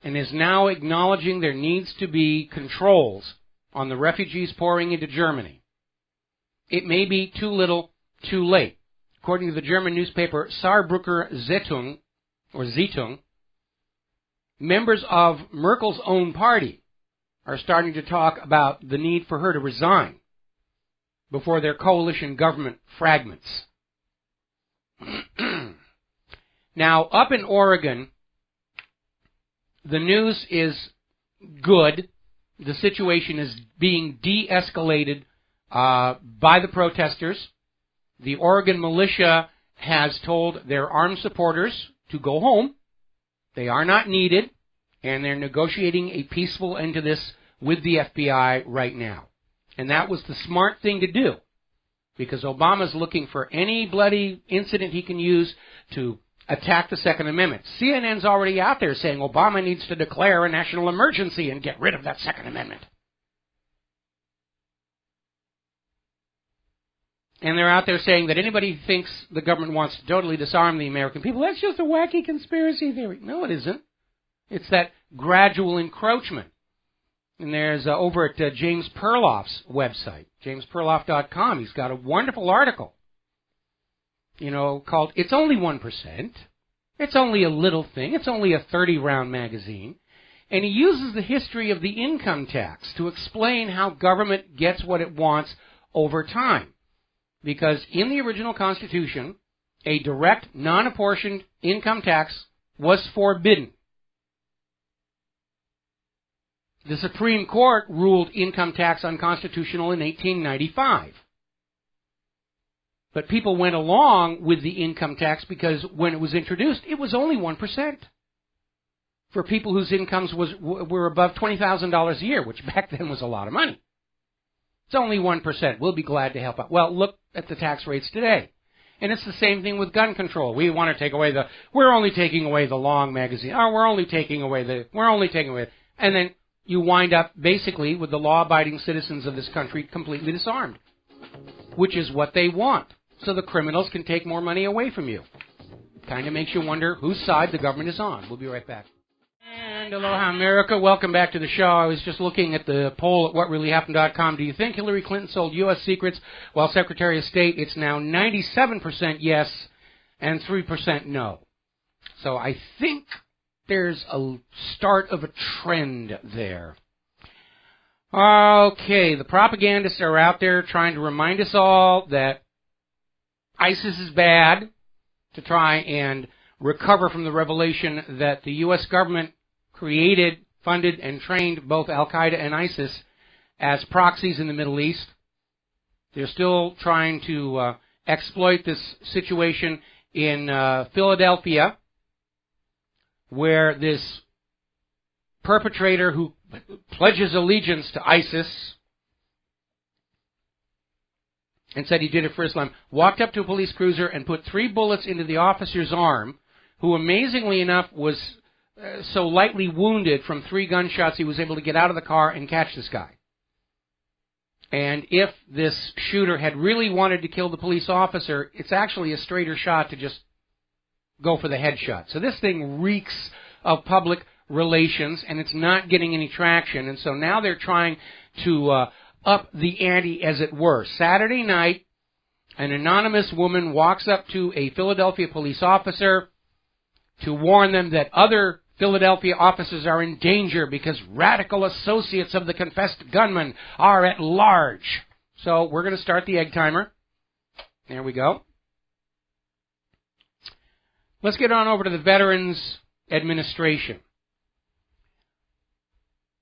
and is now acknowledging there needs to be controls on the refugees pouring into Germany, it may be too little, too late. According to the German newspaper Saarbrücker Zeitung, members of Merkel's own party are starting to talk about the need for her to resign before their coalition government fragments. Now, up in Oregon, the news is good. The situation is being de-escalated by the protesters. The Oregon militia has told their armed supporters to go home. They are not needed, and they're negotiating a peaceful end to this with the FBI right now. And that was the smart thing to do, because Obama's looking for any bloody incident he can use to attack the Second Amendment. CNN's already out there saying Obama needs to declare a national emergency and get rid of that Second Amendment. And they're out there saying that anybody who thinks the government wants to totally disarm the American people, that's just a wacky conspiracy theory. No, it isn't. It's that gradual encroachment. And there's over at James Perloff's website, jamesperloff.com, he's got a wonderful article, called It's Only 1%. It's only a little thing. It's only a 30-round magazine. And he uses the history of the income tax to explain how government gets what it wants over time. Because in the original Constitution, a direct, non-apportioned income tax was forbidden. The Supreme Court ruled income tax unconstitutional in 1895. But people went along with the income tax because when it was introduced, it was only 1% for people whose incomes were above $20,000 a year, which back then was a lot of money. It's only 1%. We'll be glad to help out. Well, look at the tax rates today. And it's the same thing with gun control. We want to take away we're only taking away the long magazine. Oh, we're only taking away. And then you wind up basically with the law-abiding citizens of this country completely disarmed, which is what they want. So the criminals can take more money away from you. Kind of makes you wonder whose side the government is on. We'll be right back. And aloha, America. Welcome back to the show. I was just looking at the poll at WhatReallyHappened.com. Do you think Hillary Clinton sold U.S. secrets while Secretary of State? It's now 97% yes and 3% no. So I think there's a start of a trend there. Okay, the propagandists are out there trying to remind us all that ISIS is bad, to try and recover from the revelation that the U.S. government created, funded, and trained both Al-Qaeda and ISIS as proxies in the Middle East. They're still trying to exploit this situation in Philadelphia, where this perpetrator who pledges allegiance to ISIS and said he did it for Islam, walked up to a police cruiser and put 3 bullets into the officer's arm, who amazingly enough was so lightly wounded from 3 gunshots he was able to get out of the car and catch this guy. And if this shooter had really wanted to kill the police officer, it's actually a straighter shot to just go for the headshot. So this thing reeks of public relations, and it's not getting any traction. And so now they're trying to up the ante, as it were. Saturday night, an anonymous woman walks up to a Philadelphia police officer to warn them that other Philadelphia officers are in danger because radical associates of the confessed gunman are at large. So we're going to start the egg timer. There we go. Let's get on over to the Veterans Administration.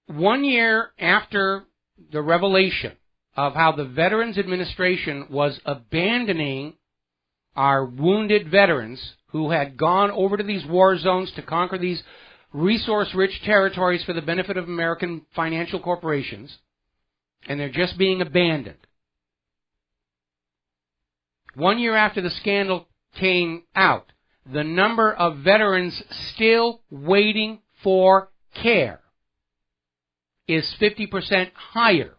1 year after the revelation of how the Veterans Administration was abandoning our wounded veterans who had gone over to these war zones to conquer these resource-rich territories for the benefit of American financial corporations, and they're just being abandoned. 1 year after the scandal came out, the number of veterans still waiting for care is 50% higher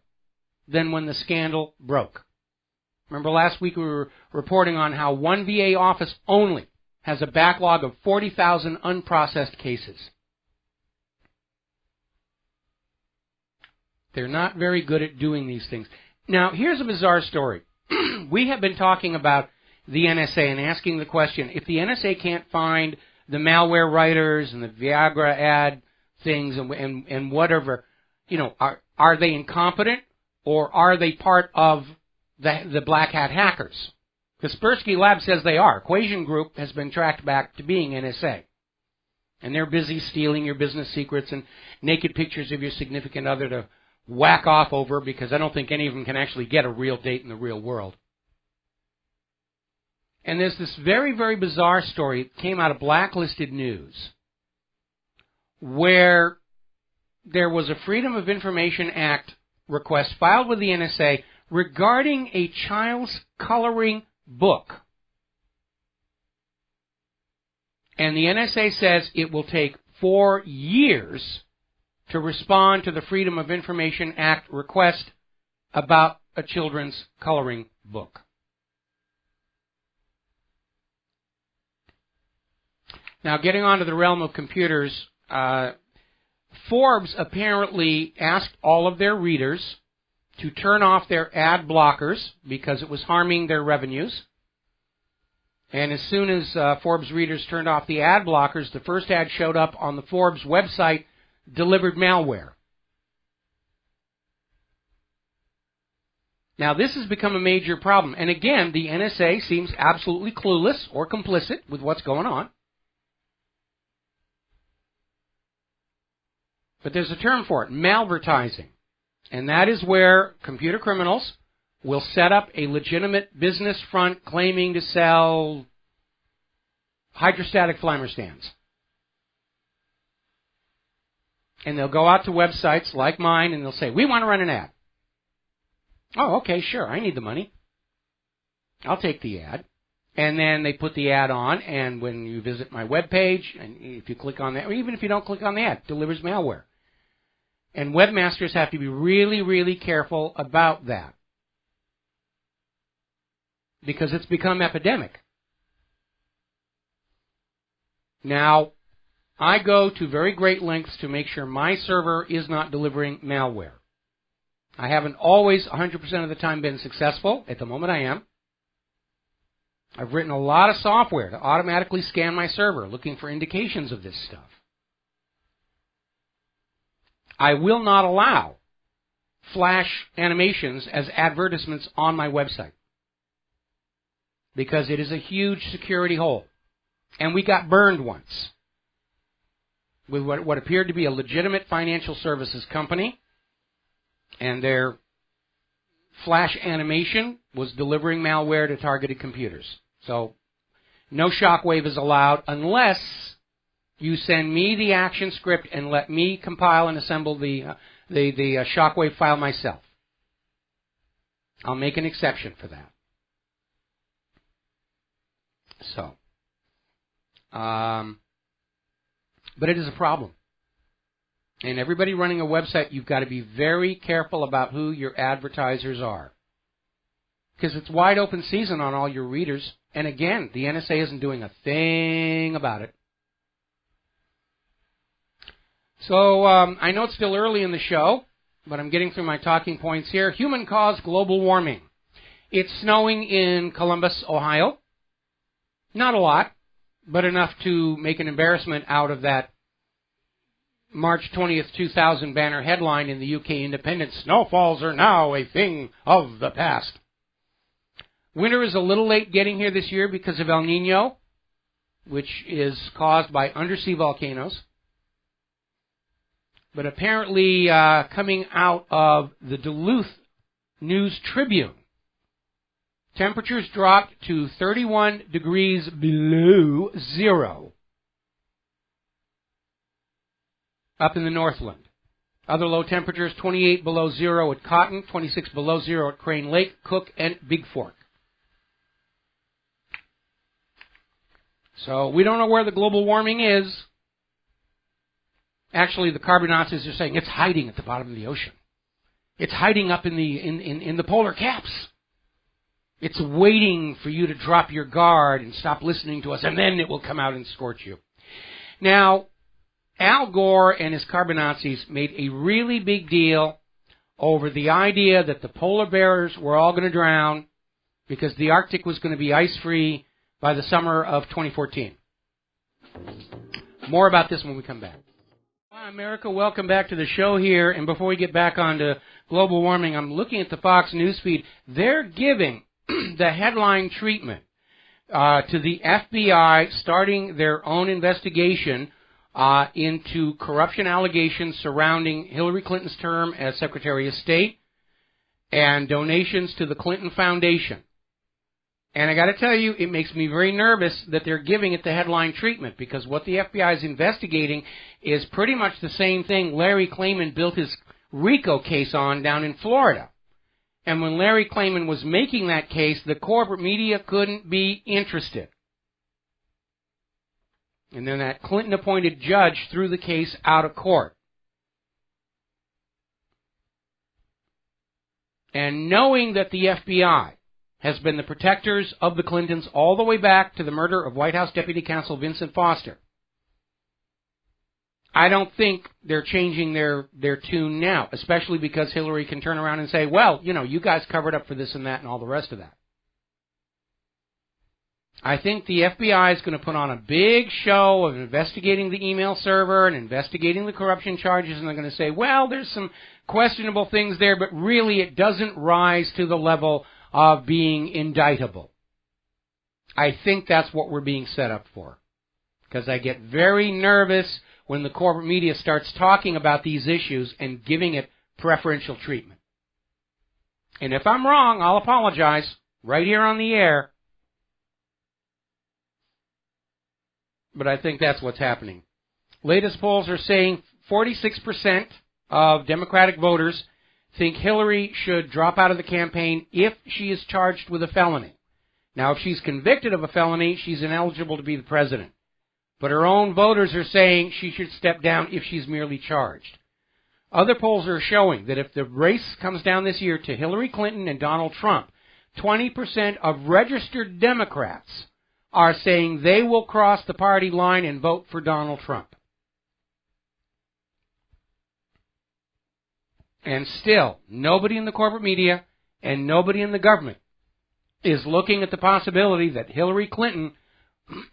than when the scandal broke. Remember last week we were reporting on how one VA office only has a backlog of 40,000 unprocessed cases. They're not very good at doing these things. Now, here's a bizarre story. We have been talking about the NSA and asking the question, if the NSA can't find the malware writers and the Viagra ad things and whatever, you know, are they incompetent or are they part of the black hat hackers? Kaspersky Lab says they are. Equation Group has been tracked back to being NSA. And they're busy stealing your business secrets and naked pictures of your significant other to whack off over, because I don't think any of them can actually get a real date in the real world. And there's this very, very bizarre story that came out of Blacklisted News where there was a Freedom of Information Act request filed with the NSA regarding a child's coloring book. And the NSA says it will take 4 years to respond to the Freedom of Information Act request about a children's coloring book. Now, getting on to the realm of computers, Forbes apparently asked all of their readers to turn off their ad blockers because it was harming their revenues. And as soon as Forbes readers turned off the ad blockers, the first ad showed up on the Forbes website, delivered malware. Now, this has become a major problem. And again, the NSA seems absolutely clueless or complicit with what's going on. But there's a term for it, malvertising. And that is where computer criminals will set up a legitimate business front claiming to sell hydrostatic flamer stands. And they'll go out to websites like mine and they'll say, we want to run an ad. Oh, okay, sure, I need the money. I'll take the ad. And then they put the ad on, and when you visit my webpage, and if you click on that, or even if you don't click on the ad, it delivers malware. And webmasters have to be really, really careful about that, because it's become epidemic. Now, I go to very great lengths to make sure my server is not delivering malware. I haven't always 100% of the time been successful. At the moment I am. I've written a lot of software to automatically scan my server looking for indications of this stuff. I will not allow flash animations as advertisements on my website because it is a huge security hole. And we got burned once with what appeared to be a legitimate financial services company. And their flash animation was delivering malware to targeted computers. So no shockwave is allowed unless you send me the action script and let me compile and assemble the shockwave file myself. I'll make an exception for that. So, but it is a problem. And everybody running a website, you've got to be very careful about who your advertisers are. Because it's wide open season on all your readers. And again, the NSA isn't doing a thing about it. So I know it's still early in the show, but I'm getting through my talking points here. Human-caused global warming. It's snowing in Columbus, Ohio. Not a lot, but enough to make an embarrassment out of that March 20th, 2000 banner headline in the UK Independent, snowfalls are now a thing of the past. Winter is a little late getting here this year because of El Nino, which is caused by undersea volcanoes. But apparently coming out of the Duluth News Tribune, temperatures dropped to 31 degrees below zero. Up in the Northland. Other low temperatures, 28 below zero at Cotton, 26 below zero at Crane Lake, Cook, and Big Fork. So we don't know where the global warming is. Actually, the carbon Nazis are saying it's hiding at the bottom of the ocean. It's hiding up in the polar caps. It's waiting for you to drop your guard and stop listening to us, and then it will come out and scorch you. Now, Al Gore and his carbon Nazis made a really big deal over the idea that the polar bears were all going to drown because the Arctic was going to be ice-free by the summer of 2014. More about this when we come back. Hi, America. Welcome back to the show here. And before we get back on to global warming, I'm looking at the Fox News feed. They're giving the headline treatment to the FBI starting their own investigation into corruption allegations surrounding Hillary Clinton's term as Secretary of State and donations to the Clinton Foundation. And I got to tell you, it makes me very nervous that they're giving it the headline treatment, because what the FBI is investigating is pretty much the same thing Larry Klayman built his RICO case on down in Florida. And when Larry Klayman was making that case, the corporate media couldn't be interested. And then that Clinton-appointed judge threw the case out of court. And knowing that the FBI has been the protectors of the Clintons all the way back to the murder of White House Deputy Counsel Vincent Foster, I don't think they're changing their tune now, especially because Hillary can turn around and say, well, you know, you guys covered up for this and that and all the rest of that. I think the FBI is going to put on a big show of investigating the email server and investigating the corruption charges, and they're going to say, well, there's some questionable things there, but really it doesn't rise to the level of being indictable. I think that's what we're being set up for, because I get very nervous when the corporate media starts talking about these issues and giving it preferential treatment. And if I'm wrong, I'll apologize right here on the air. But I think that's what's happening. Latest polls are saying 46% of Democratic voters think Hillary should drop out of the campaign if she is charged with a felony. Now, if she's convicted of a felony, she's ineligible to be the president. But her own voters are saying she should step down if she's merely charged. Other polls are showing that if the race comes down this year to Hillary Clinton and Donald Trump, 20% of registered Democrats are saying they will cross the party line and vote for Donald Trump. And still, nobody in the corporate media and nobody in the government is looking at the possibility that Hillary Clinton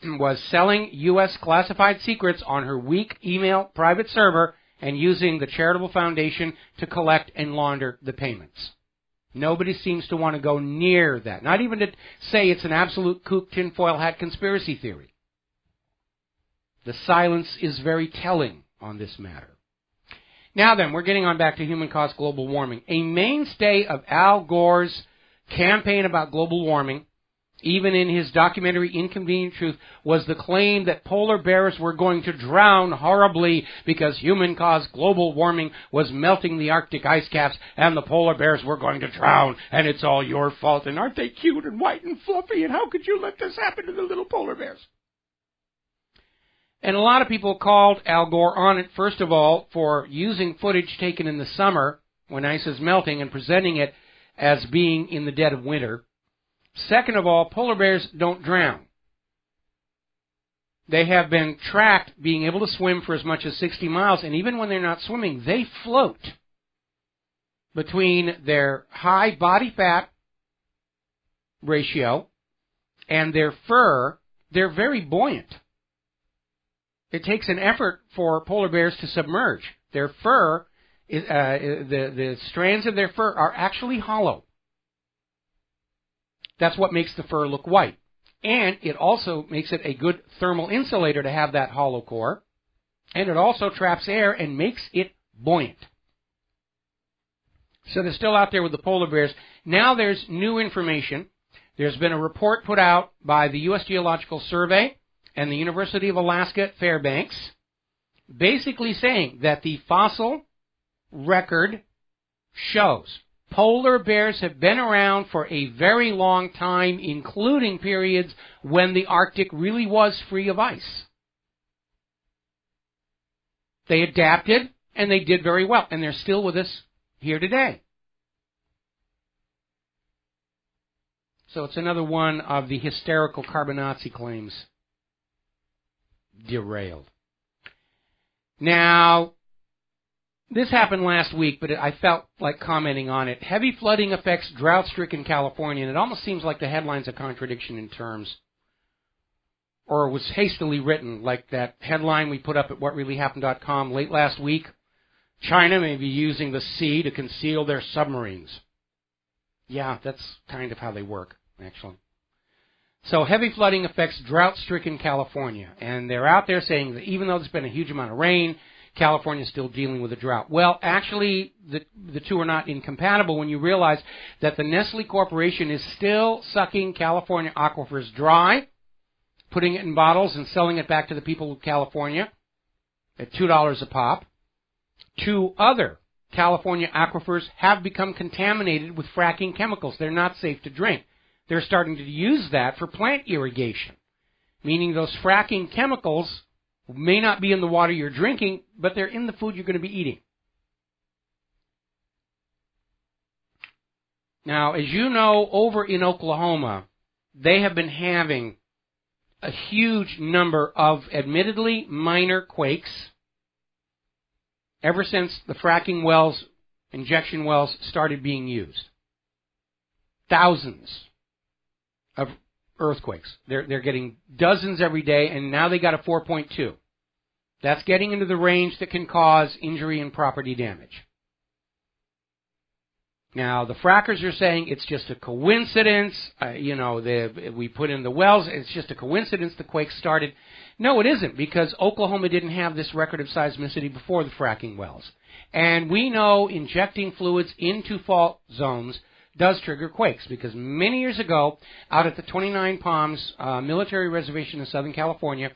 was selling U.S. classified secrets on her weak email private server and using the charitable foundation to collect and launder the payments. Nobody seems to want to go near that. Not even to say it's an absolute kook tinfoil hat conspiracy theory. The silence is very telling on this matter. Now then, we're getting on back to human-caused global warming. A mainstay of Al Gore's campaign about global warming, even in his documentary Inconvenient Truth, was the claim that polar bears were going to drown horribly because human-caused global warming was melting the Arctic ice caps and the polar bears were going to drown and it's all your fault and aren't they cute and white and fluffy and how could you let this happen to the little polar bears? And a lot of people called Al Gore on it, first of all, for using footage taken in the summer when ice is melting and presenting it as being in the dead of winter. Second of all, polar bears don't drown. They have been tracked being able to swim for as much as 60 miles, and even when they're not swimming, they float between their high body fat ratio and their fur. They're very buoyant. It takes an effort for polar bears to submerge. Their fur, the strands of their fur are actually hollow. That's what makes the fur look white. And it also makes it a good thermal insulator to have that hollow core. And it also traps air and makes it buoyant. So they're still out there with the polar bears. Now there's new information. There's been a report put out by the U.S. Geological Survey and the University of Alaska at Fairbanks, basically saying that the fossil record shows polar bears have been around for a very long time, including periods when the Arctic really was free of ice. They adapted, and they did very well, and they're still with us here today. So it's another one of the hysterical Carbonazi claims derailed. Now, this happened last week, but I felt like commenting on it. Heavy flooding affects drought-stricken California, and it almost seems like the headline's a contradiction in terms, or it was hastily written, like that headline we put up at WhatReallyHappened.com late last week. China may be using the sea to conceal their submarines. Yeah, that's kind of how they work, actually. So heavy flooding affects drought-stricken California, and they're out there saying that even though there's been a huge amount of rain, California is still dealing with a drought. Well, actually, the two are not incompatible when you realize that the Nestle Corporation is still sucking California aquifers dry, putting it in bottles and selling it back to the people of California at $2 a pop. Two other California aquifers have become contaminated with fracking chemicals. They're not safe to drink. They're starting to use that for plant irrigation, meaning those fracking chemicals may not be in the water you're drinking, but they're in the food you're going to be eating. Now, as you know, over in Oklahoma, they have been having a huge number of admittedly minor quakes ever since the fracking wells, injection wells, started being used. Thousands of earthquakes. They're getting dozens every day, and now they got a 4.2. That's getting into the range that can cause injury and property damage. Now, the frackers are saying it's just a coincidence. We put in the wells. It's just a coincidence the quake started. No, it isn't, because Oklahoma didn't have this record of seismicity before the fracking wells. And we know injecting fluids into fault zones does trigger quakes, because many years ago, out at the 29 Palms military reservation in Southern California,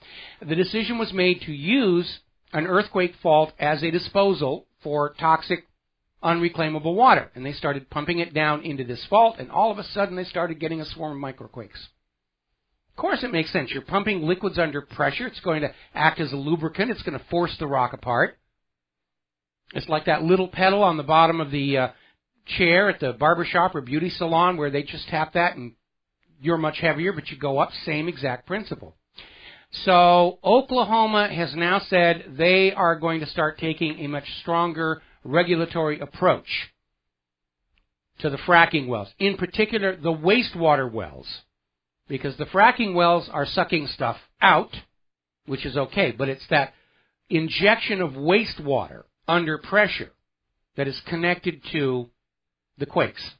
the decision was made to use an earthquake fault as a disposal for toxic, unreclaimable water. And they started pumping it down into this fault, and all of a sudden they started getting a swarm of microquakes. Of course it makes sense. You're pumping liquids under pressure. It's going to act as a lubricant. It's going to force the rock apart. It's like that little pedal on the bottom of the chair at the barbershop or beauty salon where they just tap that and you're much heavier, but you go up. Same exact principle. So Oklahoma has now said they are going to start taking a much stronger regulatory approach to the fracking wells, in particular the wastewater wells, because the fracking wells are sucking stuff out, which is okay, but it's that injection of wastewater under pressure that is connected to the quakes.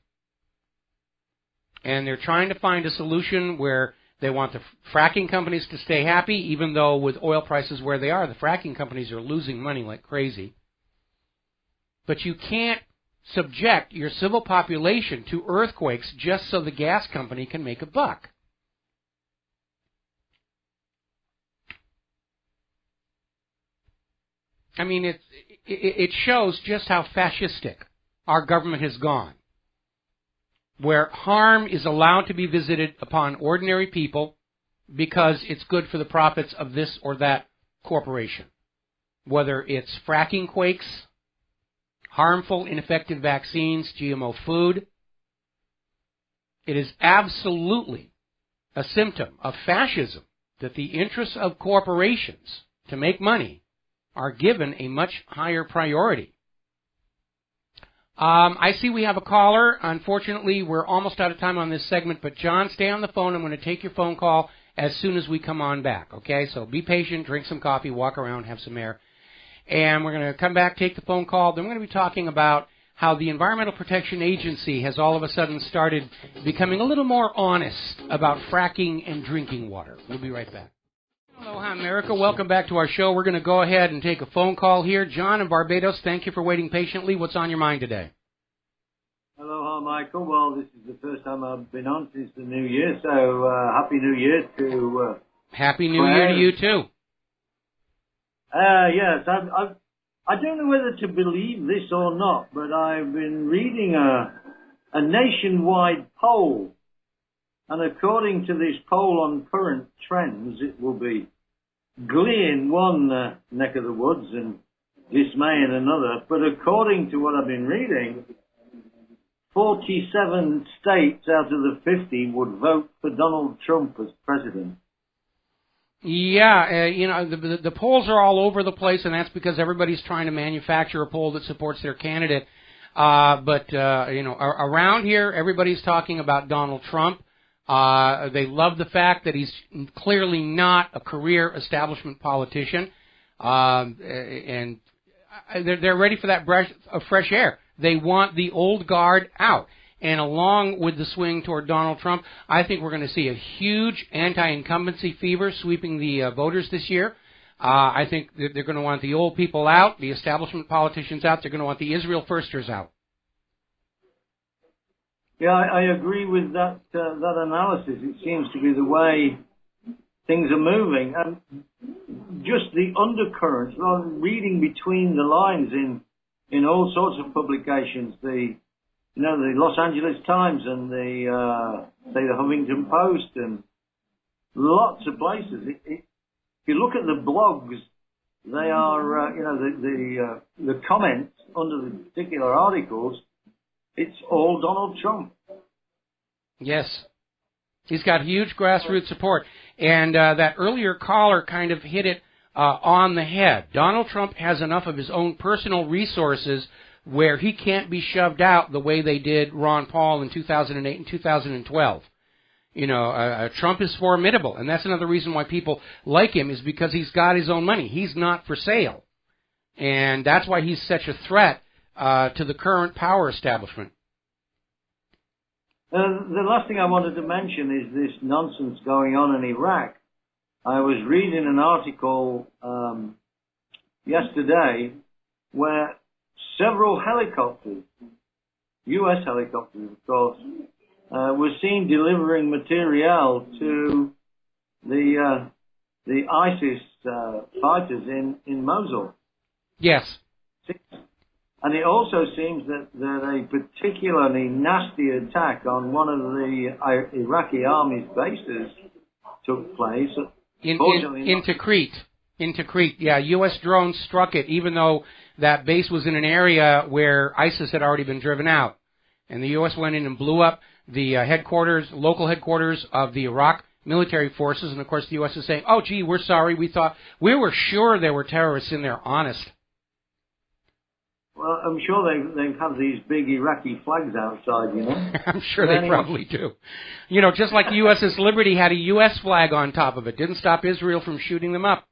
And they're trying to find a solution where they want the fracking companies to stay happy, even though with oil prices where they are, the fracking companies are losing money like crazy. But you can't subject your civil population to earthquakes just so the gas company can make a buck. I mean, it shows just how fascistic our government has gone, where harm is allowed to be visited upon ordinary people because it's good for the profits of this or that corporation. Whether it's fracking quakes, harmful, ineffective vaccines, GMO food, it is absolutely a symptom of fascism that the interests of corporations to make money are given a much higher priority. I see we have a caller. Unfortunately, we're almost out of time on this segment, but John, stay on the phone. I'm going to take your phone call as soon as we come on back, okay? So be patient, drink some coffee, walk around, have some air. And we're going to come back, take the phone call. Then we're going to be talking about how the Environmental Protection Agency has all of a sudden started becoming a little more honest about fracking and drinking water. We'll be right back. Aloha, America. Welcome back to our show. We're going to go ahead and take a phone call here. John in Barbados, thank you for waiting patiently. What's on your mind today? Aloha, Michael. Well, this is the first time I've been on since the New Year, so Happy New Year to... Happy New Year to you, too. Yes, I don't know whether to believe this or not, but I've been reading a nationwide poll. And according to this poll on current trends, it will be glee in one neck of the woods and dismay in another. But according to what I've been reading, 47 states out of the 50 would vote for Donald Trump as president. Yeah, the polls are all over the place, and that's because everybody's trying to manufacture a poll that supports their candidate. But around here, everybody's talking about Donald Trump. They love the fact that he's clearly not a career establishment politician, and they're ready for that breath of fresh air. They want the old guard out. And along with the swing toward Donald Trump, I think we're going to see a huge anti-incumbency fever sweeping the voters this year. I think they're going to want the old people out, the establishment politicians out. They're going to want the Israel firsters out. Yeah, I agree with that analysis. It seems to be the way things are moving. And just the undercurrents, reading between the lines in all sorts of publications, the Los Angeles Times and the Huffington Post and lots of places. If you look at the blogs, they are, the comments under the particular articles, it's all Donald Trump. Yes. He's got huge grassroots support. And that earlier caller kind of hit it on the head. Donald Trump has enough of his own personal resources where he can't be shoved out the way they did Ron Paul in 2008 and 2012. Trump is formidable, and that's another reason why people like him is because he's got his own money. He's not for sale, and that's why he's such a threat to the current power establishment. The last thing I wanted to mention is this nonsense going on in Iraq. I was reading an article yesterday where several helicopters, U.S. helicopters, of course, were seen delivering material to the ISIS fighters in Mosul. Yes. And it also seems that a particularly nasty attack on one of the Iraqi army's bases took place. Into Crete. Yeah, U.S. drones struck it, even though that base was in an area where ISIS had already been driven out. And the U.S. went in and blew up the local headquarters of the Iraq military forces. And, of course, the U.S. is saying, oh, gee, we're sorry. We were sure there were terrorists in there, honest. Well, I'm sure they have these big Iraqi flags outside, I'm sure they probably do. Just like the USS Liberty had a U.S. flag on top of it. Didn't stop Israel from shooting them up.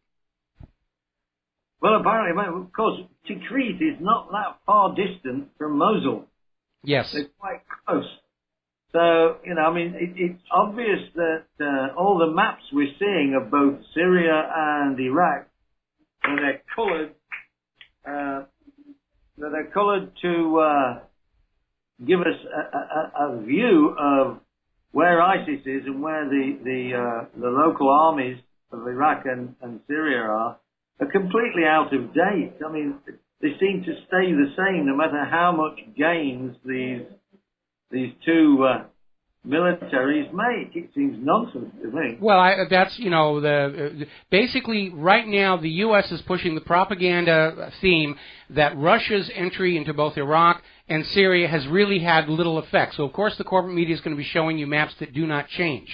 Well, apparently, of course, Tikrit is not that far distant from Mosul. Yes. They're quite close. So, it's obvious that all the maps we're seeing of both Syria and Iraq, when they're coloured, to give us a view of where ISIS is and where the local armies of Iraq and Syria are completely out of date. I mean, they seem to stay the same no matter how much gains these two militaries make. It seems nonsense to me. Well, that's, basically right now the U.S. is pushing the propaganda theme that Russia's entry into both Iraq and Syria has really had little effect. So, of course, the corporate media is going to be showing you maps that do not change.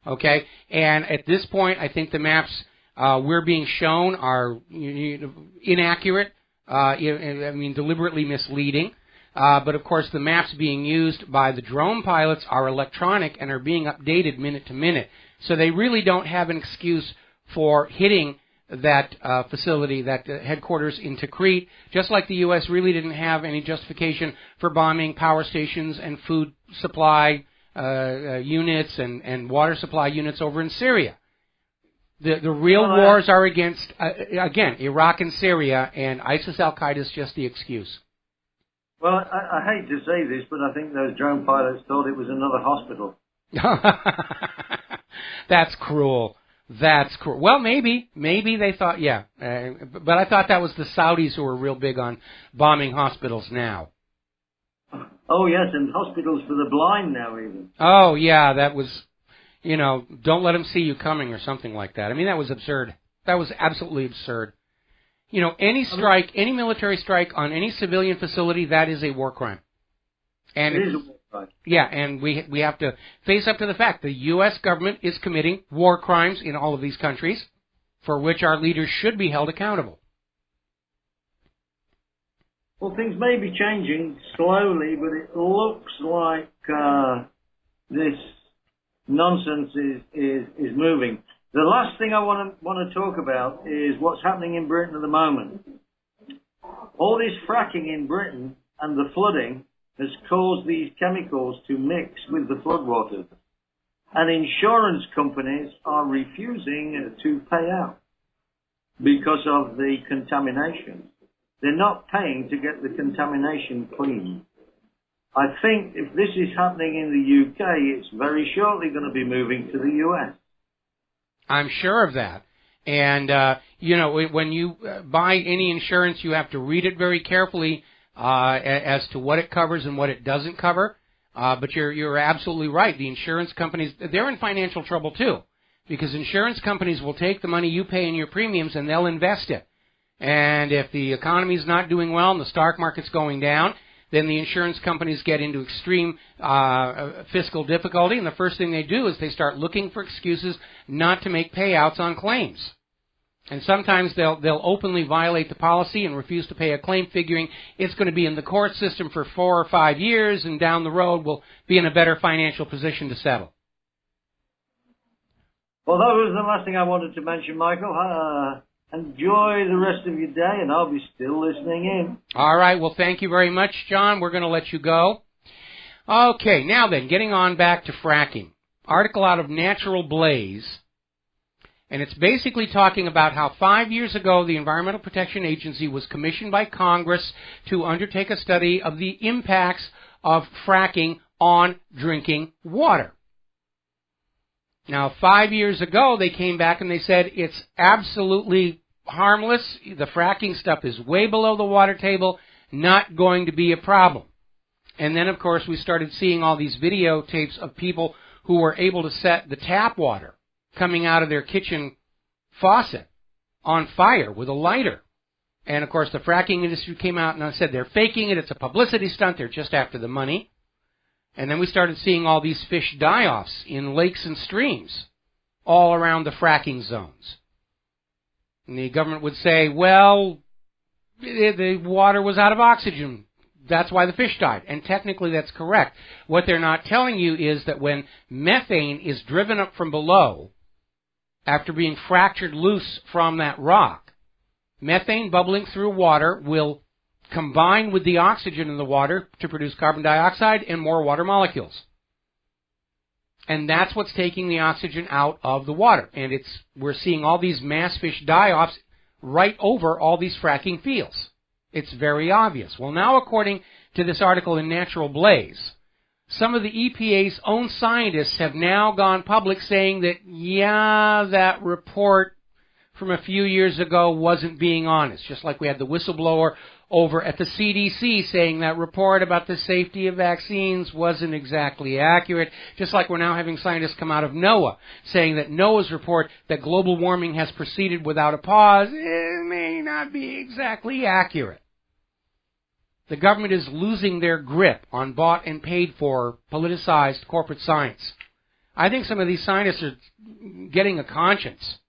Okay? And at this point, I think the maps we're being shown are inaccurate, deliberately misleading. But, of course, the maps being used by the drone pilots are electronic and are being updated minute to minute. So they really don't have an excuse for hitting that facility, that headquarters in Tikrit, just like the U.S. really didn't have any justification for bombing power stations and food supply units and water supply units over in Syria. The real wars are against, again, Iraq and Syria, and ISIS-Al-Qaeda is just the excuse. Well, I hate to say this, but I think those drone pilots thought it was another hospital. That's cruel. That's cruel. Well, maybe they thought, yeah. But I thought that was the Saudis who were real big on bombing hospitals now. Oh, yes, and hospitals for the blind now even. Oh, yeah, that was, don't let them see you coming or something like that. I mean, that was absurd. That was absolutely absurd. Any strike, any military strike on any civilian facility, that is a war crime. And it is a war crime. Yeah, and we have to face up to the fact the U.S. government is committing war crimes in all of these countries, for which our leaders should be held accountable. Well, things may be changing slowly, but it looks like this nonsense is moving. The last thing I want to talk about is what's happening in Britain at the moment. All this fracking in Britain and the flooding has caused these chemicals to mix with the floodwaters. And insurance companies are refusing to pay out because of the contamination. They're not paying to get the contamination cleaned. I think if this is happening in the UK, it's very shortly going to be moving to the US. I'm sure of that. And, when you buy any insurance, you have to read it very carefully as to what it covers and what it doesn't cover. But you're absolutely right. The insurance companies, they're in financial trouble too, because insurance companies will take the money you pay in your premiums and they'll invest it. And if the economy's not doing well and the stock market's going down, then the insurance companies get into extreme fiscal difficulty, and the first thing they do is they start looking for excuses not to make payouts on claims. And sometimes they'll openly violate the policy and refuse to pay a claim, figuring it's going to be in the court system for 4 or 5 years, and down the road we'll be in a better financial position to settle. Well, that was the last thing I wanted to mention, Michael. Enjoy the rest of your day, and I'll be still listening in. All right. Well, thank you very much, John. We're going to let you go. Okay. Now then, getting on back to fracking. Article out of Natural Blaze. And it's basically talking about how 5 years ago the Environmental Protection Agency was commissioned by Congress to undertake a study of the impacts of fracking on drinking water. Now, 5 years ago, they came back and they said it's absolutely harmless. The fracking stuff is way below the water table, not going to be a problem. And then, of course, we started seeing all these videotapes of people who were able to set the tap water coming out of their kitchen faucet on fire with a lighter. And, of course, the fracking industry came out and said they're faking it. It's a publicity stunt. They're just after the money. And then we started seeing all these fish die-offs in lakes and streams all around the fracking zones. And the government would say, well, the water was out of oxygen. That's why the fish died. And technically that's correct. What they're not telling you is that when methane is driven up from below, after being fractured loose from that rock, methane bubbling through water will combine with the oxygen in the water to produce carbon dioxide and more water molecules. And that's what's taking the oxygen out of the water. And we're seeing all these mass fish die-offs right over all these fracking fields. It's very obvious. Well, now according to this article in Natural Blaze, some of the EPA's own scientists have now gone public saying that, yeah, that report from a few years ago wasn't being honest. Just like we had the whistleblower over at the CDC saying that report about the safety of vaccines wasn't exactly accurate. Just like we're now having scientists come out of NOAA saying that NOAA's report that global warming has proceeded without a pause may not be exactly accurate. The government is losing their grip on bought and paid for politicized corporate science. I think some of these scientists are getting a conscience,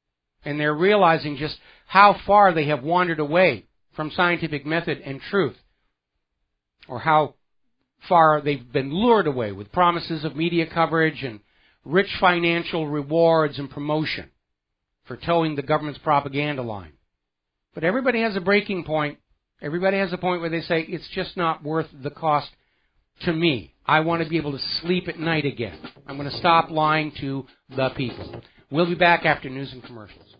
and they're realizing just how far they have wandered away from scientific method and truth, or how far they've been lured away with promises of media coverage and rich financial rewards and promotion for towing the government's propaganda line. But everybody has a breaking point. Everybody has a point where they say, it's just not worth the cost to me. I want to be able to sleep at night again. I'm going to stop lying to the people. We'll be back after news and commercials.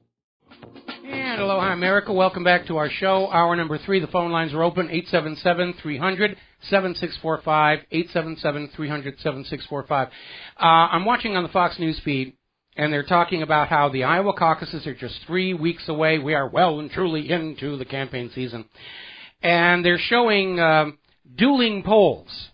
And aloha, America. Welcome back to our show. Hour number 3. The phone lines are open. 877-300-7645. 877-300-7645. I'm watching on the Fox News feed, and they're talking about how the Iowa caucuses are just 3 weeks away. We are well and truly into the campaign season. And they're showing dueling polls.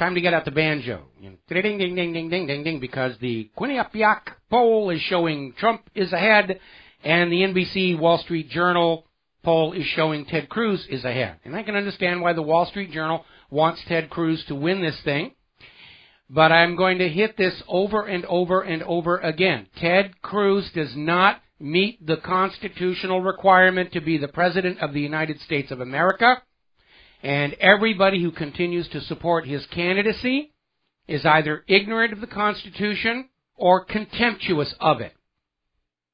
Time to get out the banjo. Ding, ding, ding, ding, ding, ding, ding, because the Quinnipiac poll is showing Trump is ahead, and the NBC Wall Street Journal poll is showing Ted Cruz is ahead. And I can understand why the Wall Street Journal wants Ted Cruz to win this thing. But I'm going to hit this over and over and over again. Ted Cruz does not meet the constitutional requirement to be the President of the United States of America. And everybody who continues to support his candidacy is either ignorant of the Constitution or contemptuous of it.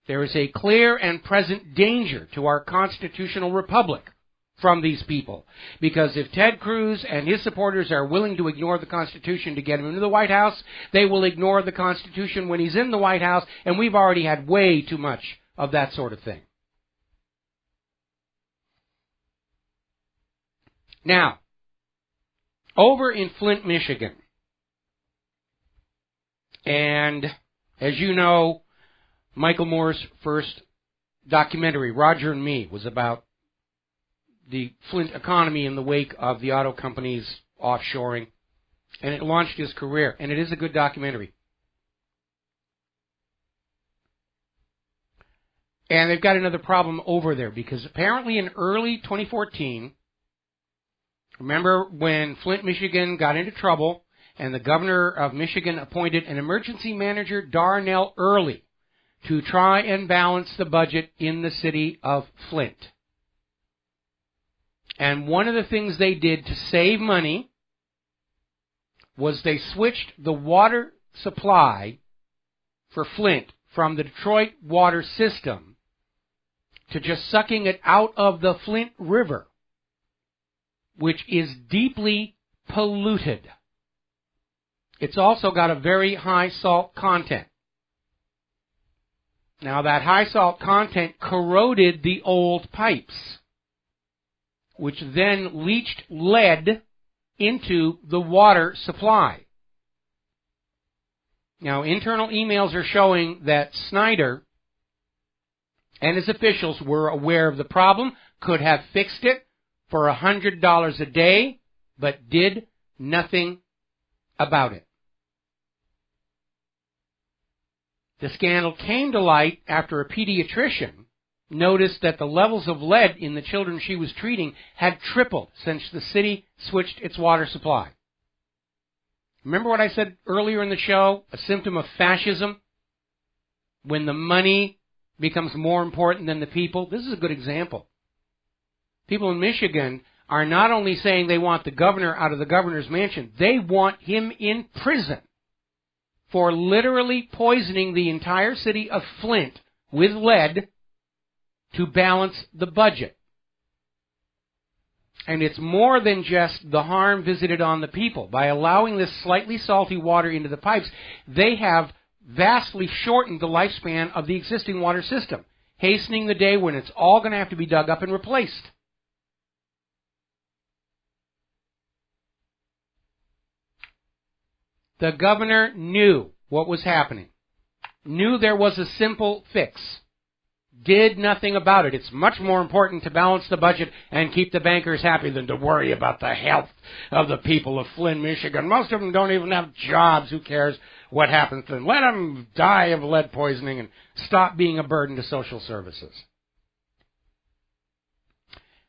There is a clear and present danger to our constitutional republic from these people. Because if Ted Cruz and his supporters are willing to ignore the Constitution to get him into the White House, they will ignore the Constitution when he's in the White House, and we've already had way too much of that sort of thing. Now, over in Flint, Michigan, and as you know, Michael Moore's first documentary, Roger and Me, was about the Flint economy in the wake of the auto companies offshoring, and it launched his career, and it is a good documentary. And they've got another problem over there, because apparently in early 2014, remember when Flint, Michigan got into trouble, and the governor of Michigan appointed an emergency manager, Darnell Early, to try and balance the budget in the city of Flint. And one of the things they did to save money was they switched the water supply for Flint from the Detroit water system to just sucking it out of the Flint River, which is deeply polluted. It's also got a very high salt content. Now, that high salt content corroded the old pipes, which then leached lead into the water supply. Now, internal emails are showing that Snyder and his officials were aware of the problem, could have fixed it for $100 a day, but did nothing about it. The scandal came to light after a pediatrician noticed that the levels of lead in the children she was treating had tripled since the city switched its water supply. Remember what I said earlier in the show? A symptom of fascism? When the money becomes more important than the people? This is a good example. People in Michigan are not only saying they want the governor out of the governor's mansion, they want him in prison for literally poisoning the entire city of Flint with lead to balance the budget. And it's more than just the harm visited on the people. By allowing this slightly salty water into the pipes, they have vastly shortened the lifespan of the existing water system, hastening the day when it's all going to have to be dug up and replaced. The governor knew what was happening, knew there was a simple fix, did nothing about it. It's much more important to balance the budget and keep the bankers happy than to worry about the health of the people of Flint, Michigan. Most of them don't even have jobs. Who cares what happens to them? Let them die of lead poisoning and stop being a burden to social services.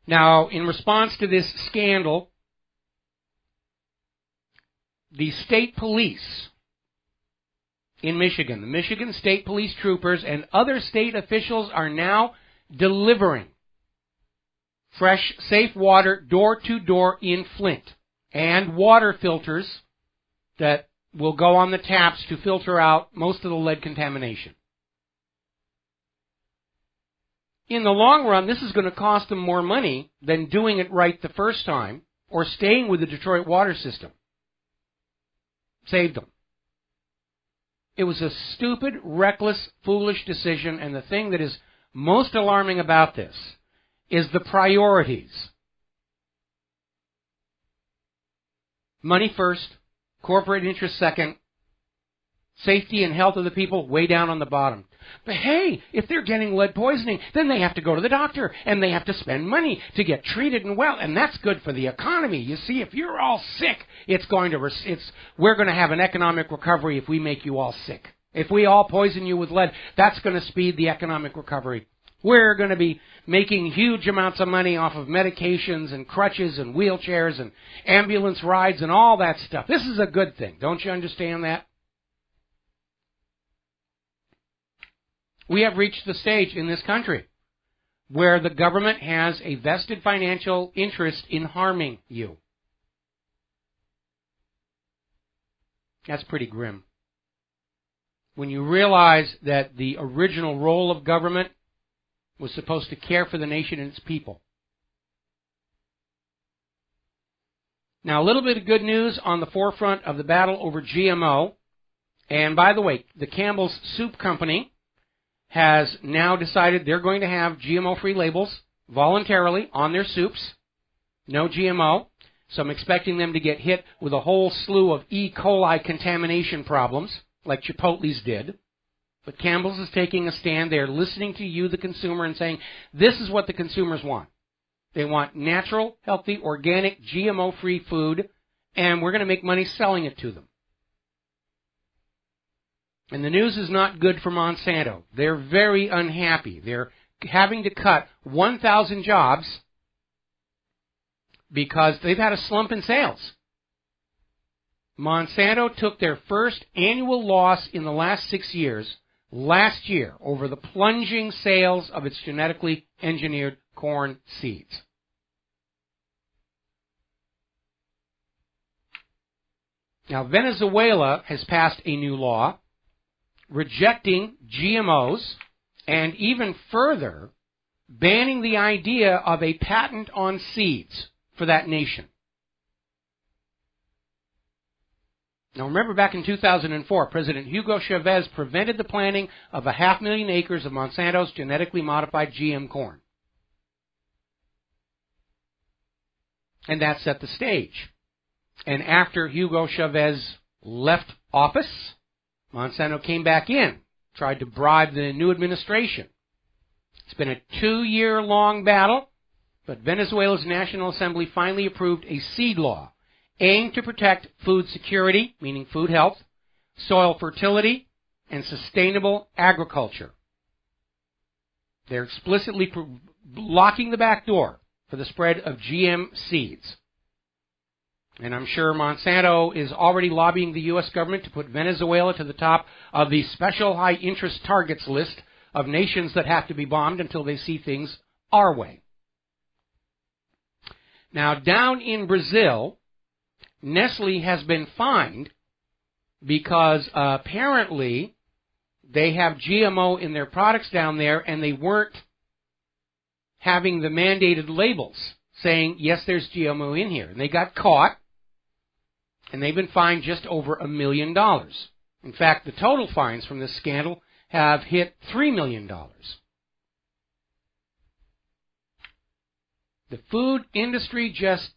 Now, in response to this scandal, the state police in Michigan, the Michigan State Police troopers and other state officials are now delivering fresh, safe water door to door in Flint, and water filters that will go on the taps to filter out most of the lead contamination. In the long run, this is going to cost them more money than doing it right the first time or staying with the Detroit water system. Saved them. It was a stupid, reckless, foolish decision, and the thing that is most alarming about this is the priorities. Money first, corporate interest second, safety and health of the people way down on the bottom. But hey, if they're getting lead poisoning, then they have to go to the doctor, and they have to spend money to get treated and well, and that's good for the economy. You see, if you're all sick, we're going to have an economic recovery if we make you all sick. If we all poison you with lead, that's going to speed the economic recovery. We're going to be making huge amounts of money off of medications and crutches and wheelchairs and ambulance rides and all that stuff. This is a good thing. Don't you understand that? We have reached the stage in this country where the government has a vested financial interest in harming you. That's pretty grim. When you realize that the original role of government was supposed to care for the nation and its people. Now, a little bit of good news on the forefront of the battle over GMO. And by the way, the Campbell's Soup Company has now decided they're going to have GMO-free labels voluntarily on their soups. No GMO. So I'm expecting them to get hit with a whole slew of E. coli contamination problems, like Chipotle's did. But Campbell's is taking a stand. They're listening to you, the consumer, and saying, this is what the consumers want. They want natural, healthy, organic, GMO-free food, and we're going to make money selling it to them. And the news is not good for Monsanto. They're very unhappy. They're having to cut 1,000 jobs because they've had a slump in sales. Monsanto took their first annual loss in the last 6 years last year over the plunging sales of its genetically engineered corn seeds. Now, Venezuela has passed a new law rejecting GMOs, and even further, banning the idea of a patent on seeds for that nation. Now remember, back in 2004, President Hugo Chavez prevented the planting of 500,000 acres of Monsanto's genetically modified GM corn. And that set the stage. And after Hugo Chavez left office, Monsanto came back in, tried to bribe the new administration. It's been a 2-year-long battle, but Venezuela's National Assembly finally approved a seed law aimed to protect food security, meaning food health, soil fertility, and sustainable agriculture. They're explicitly blocking the back door for the spread of GM seeds. And I'm sure Monsanto is already lobbying the U.S. government to put Venezuela to the top of the special high-interest targets list of nations that have to be bombed until they see things our way. Now, down in Brazil, Nestle has been fined because apparently they have GMO in their products down there, and they weren't having the mandated labels saying, yes, there's GMO in here. And they got caught, and they've been fined just over $1 million. In fact, the total fines from this scandal have hit $3 million. The food industry just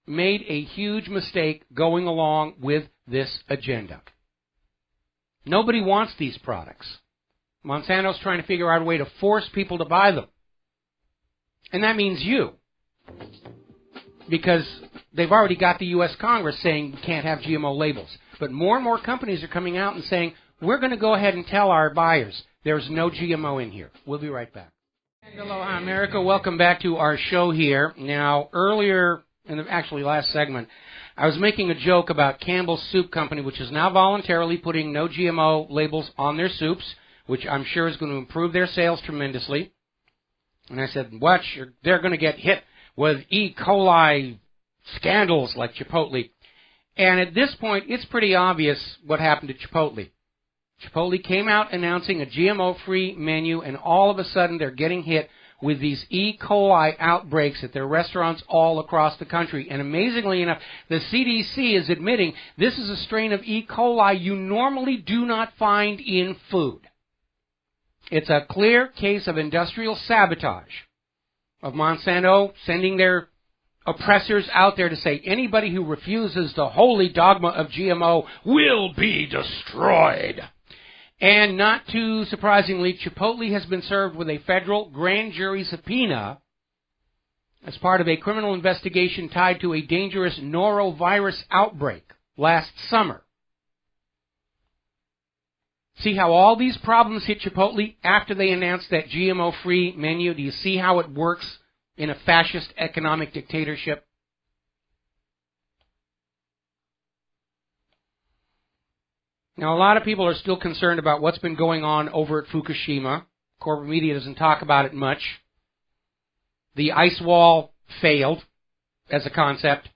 made a huge mistake going along with this agenda. Nobody wants these products. Monsanto's trying to figure out a way to force people to buy them. And that means you. Because they've already got the U.S. Congress saying we can't have GMO labels. But more and more companies are coming out and saying, we're going to go ahead and tell our buyers there's no GMO in here. We'll be right back. And aloha, America. Welcome back to our show here. Now, earlier, in the last segment, I was making a joke about Campbell's Soup Company, which is now voluntarily putting no GMO labels on their soups, which I'm sure is going to improve their sales tremendously. And I said, watch, they're going to get hit with E. coli scandals like Chipotle. And at this point, it's pretty obvious what happened to Chipotle. Chipotle came out announcing a GMO-free menu, and all of a sudden they're getting hit with these E. coli outbreaks at their restaurants all across the country. And amazingly enough, the CDC is admitting this is a strain of E. coli you normally do not find in food. It's a clear case of industrial sabotage, of Monsanto sending their oppressors out there to say anybody who refuses the holy dogma of GMO will be destroyed. And not too surprisingly, Chipotle has been served with a federal grand jury subpoena as part of a criminal investigation tied to a dangerous norovirus outbreak last summer. See how all these problems hit Chipotle after they announced that GMO-free menu? Do you see how it works in a fascist economic dictatorship? Now, a lot of people are still concerned about what's been going on over at Fukushima. Corporate media doesn't talk about it much. The ice wall failed as a concept.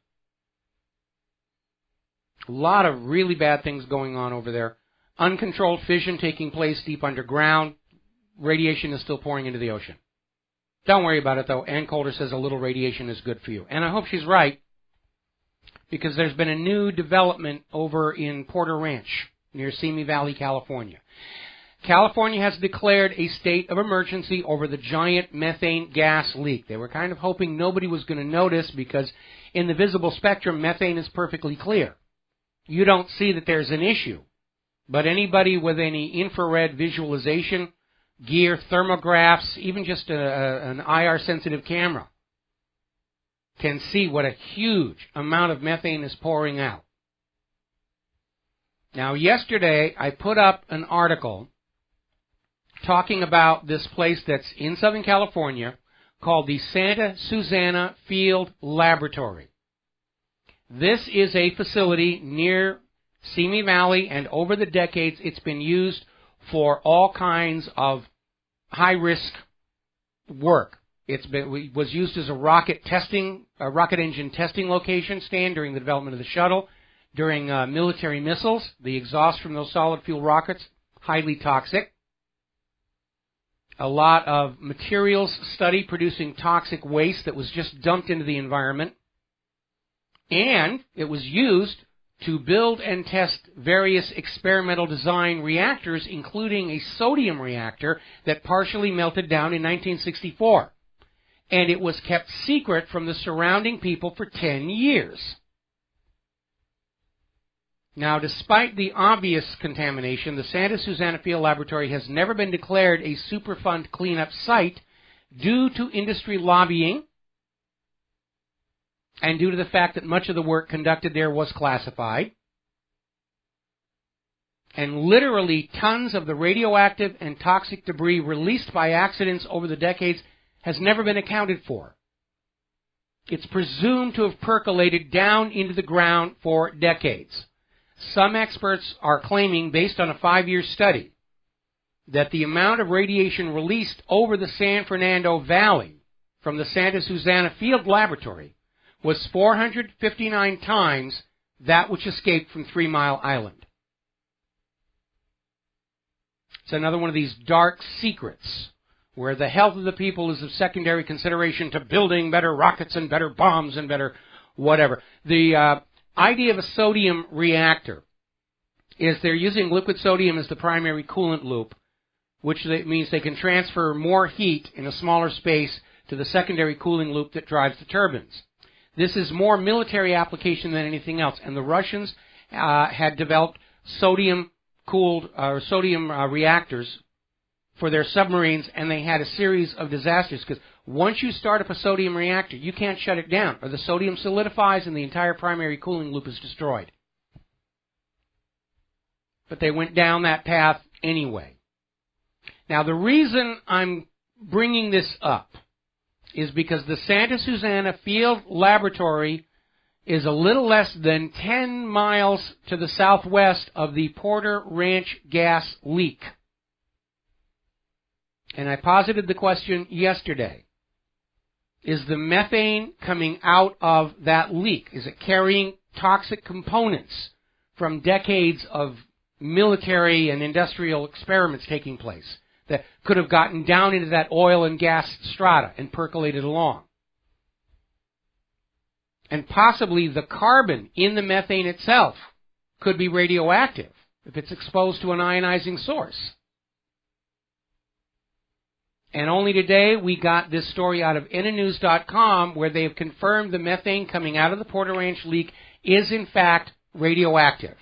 A lot of really bad things going on over there. Uncontrolled fission taking place deep underground. Radiation is still pouring into the ocean. Don't worry about it, though. Ann Coulter says a little radiation is good for you. And I hope she's right, because there's been a new development over in Porter Ranch near Simi Valley, California. California has declared a state of emergency over the giant methane gas leak. They were kind of hoping nobody was going to notice, because in the visible spectrum, methane is perfectly clear. You don't see that there's an issue. But anybody with any infrared visualization gear, thermographs, even just an IR-sensitive camera, can see what a huge amount of methane is pouring out. Now, yesterday, I put up an article talking about this place that's in Southern California called the Santa Susana Field Laboratory. This is a facility near Simi Valley, and over the decades, it's been used for all kinds of high-risk work. It was used as a rocket engine testing location stand during the development of the shuttle, during military missiles. The exhaust from those solid fuel rockets highly toxic. A lot of materials study producing toxic waste that was just dumped into the environment. And it was used to build and test various experimental design reactors, including a sodium reactor that partially melted down in 1964. And it was kept secret from the surrounding people for 10 years. Now, despite the obvious contamination, the Santa Susana Field Laboratory has never been declared a Superfund cleanup site due to industry lobbying and due to the fact that much of the work conducted there was classified. And literally tons of the radioactive and toxic debris released by accidents over the decades has never been accounted for. It's presumed to have percolated down into the ground for decades. Some experts are claiming, based on a 5-year study, that the amount of radiation released over the San Fernando Valley from the Santa Susana Field Laboratory was 459 times that which escaped from 3 Mile Island. It's another one of these dark secrets where the health of the people is of secondary consideration to building better rockets and better bombs and better whatever. The idea of a sodium reactor is they're using liquid sodium as the primary coolant loop, which means they can transfer more heat in a smaller space to the secondary cooling loop that drives the turbines. This is more military application than anything else, and the Russians had developed sodium-cooled sodium reactors for their submarines, and they had a series of disasters because once you start up a sodium reactor, you can't shut it down, or the sodium solidifies and the entire primary cooling loop is destroyed. But they went down that path anyway. Now, the reason I'm bringing this up is because the Santa Susana Field Laboratory is a little less than 10 miles to the southwest of the Porter Ranch gas leak. And I posited the question yesterday. Is the methane coming out of that leak? Is it carrying toxic components from decades of military and industrial experiments taking place that could have gotten down into that oil and gas strata and percolated along? And possibly the carbon in the methane itself could be radioactive if it's exposed to an ionizing source. And only today we got this story out of NNews.com where they have confirmed the methane coming out of the Porter Ranch leak is in fact radioactive.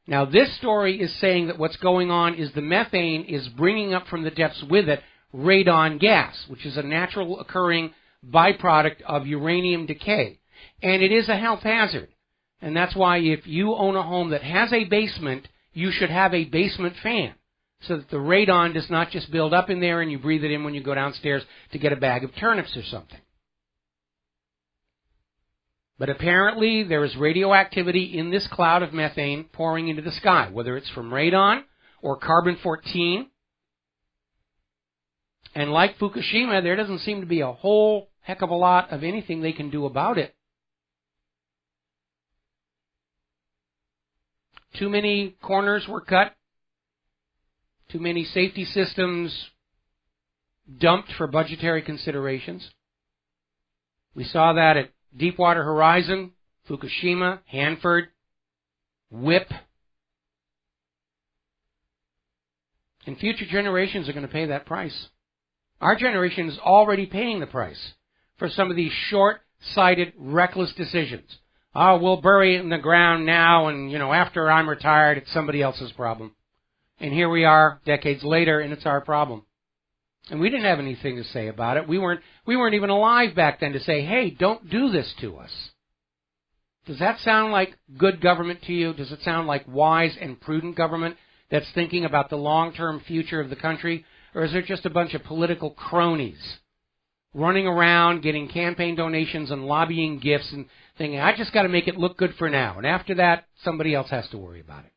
Now this story is saying that what's going on is the methane is bringing up from the depths with it radon gas, which is a natural occurring byproduct of uranium decay. And it is a health hazard. And that's why if you own a home that has a basement, you should have a basement fan, so that the radon does not just build up in there and you breathe it in when you go downstairs to get a bag of turnips or something. But apparently there is radioactivity in this cloud of methane pouring into the sky, whether it's from radon or carbon-14. And like Fukushima, there doesn't seem to be a whole heck of a lot of anything they can do about it. Too many corners were cut. Too many safety systems dumped for budgetary considerations. We saw that at Deepwater Horizon, Fukushima, Hanford, WIP. And future generations are going to pay that price. Our generation is already paying the price for some of these short-sighted, reckless decisions. Oh, we'll bury it in the ground now, and, after I'm retired, it's somebody else's problem. And here we are, decades later, and it's our problem. And we didn't have anything to say about it. We weren't even alive back then to say, hey, don't do this to us. Does that sound like good government to you? Does it sound like wise and prudent government that's thinking about the long-term future of the country? Or is it just a bunch of political cronies running around, getting campaign donations and lobbying gifts and thinking, I just got to make it look good for now. And after that, somebody else has to worry about it.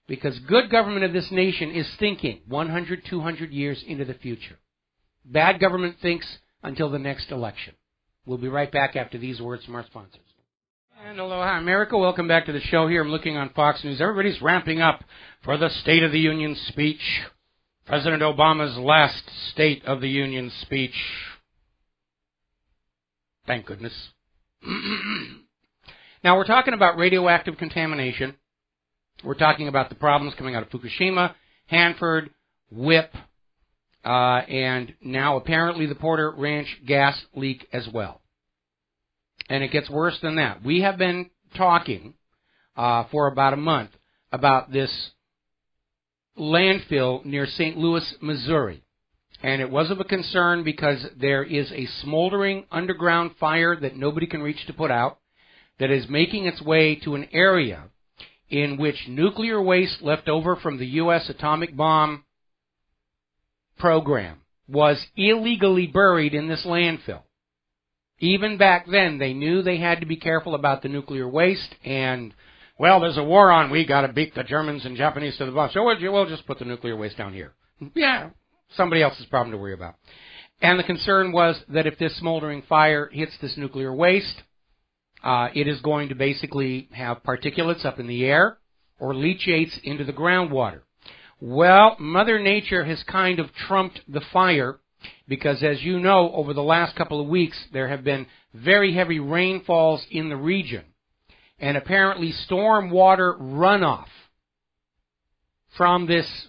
Because good government of this nation is thinking 100, 200 years into the future. Bad government thinks until the next election. We'll be right back after these words from our sponsors. And aloha, America. Welcome back to the show here. I'm looking on Fox News. Everybody's ramping up for the State of the Union speech. President Obama's last State of the Union speech. Thank goodness. Now, we're talking about radioactive contamination. We're talking about the problems coming out of Fukushima, Hanford, WIP, and now apparently the Porter Ranch gas leak as well. And it gets worse than that. We have been talking for about a month about this landfill near St. Louis, Missouri. And it was of a concern because there is a smoldering underground fire that nobody can reach to put out that is making its way to an area in which nuclear waste left over from the U.S. atomic bomb program was illegally buried in this landfill. Even back then, they knew they had to be careful about the nuclear waste, and, well, there's a war on, we got to beat the Germans and Japanese to the bone, so we'll just put the nuclear waste down here. Yeah, somebody else's problem to worry about. And the concern was that if this smoldering fire hits this nuclear waste, it is going to basically have particulates up in the air or leachates into the groundwater. Well, Mother Nature has kind of trumped the fire because, as you know, over the last couple of weeks, there have been very heavy rainfalls in the region. And apparently storm water runoff from this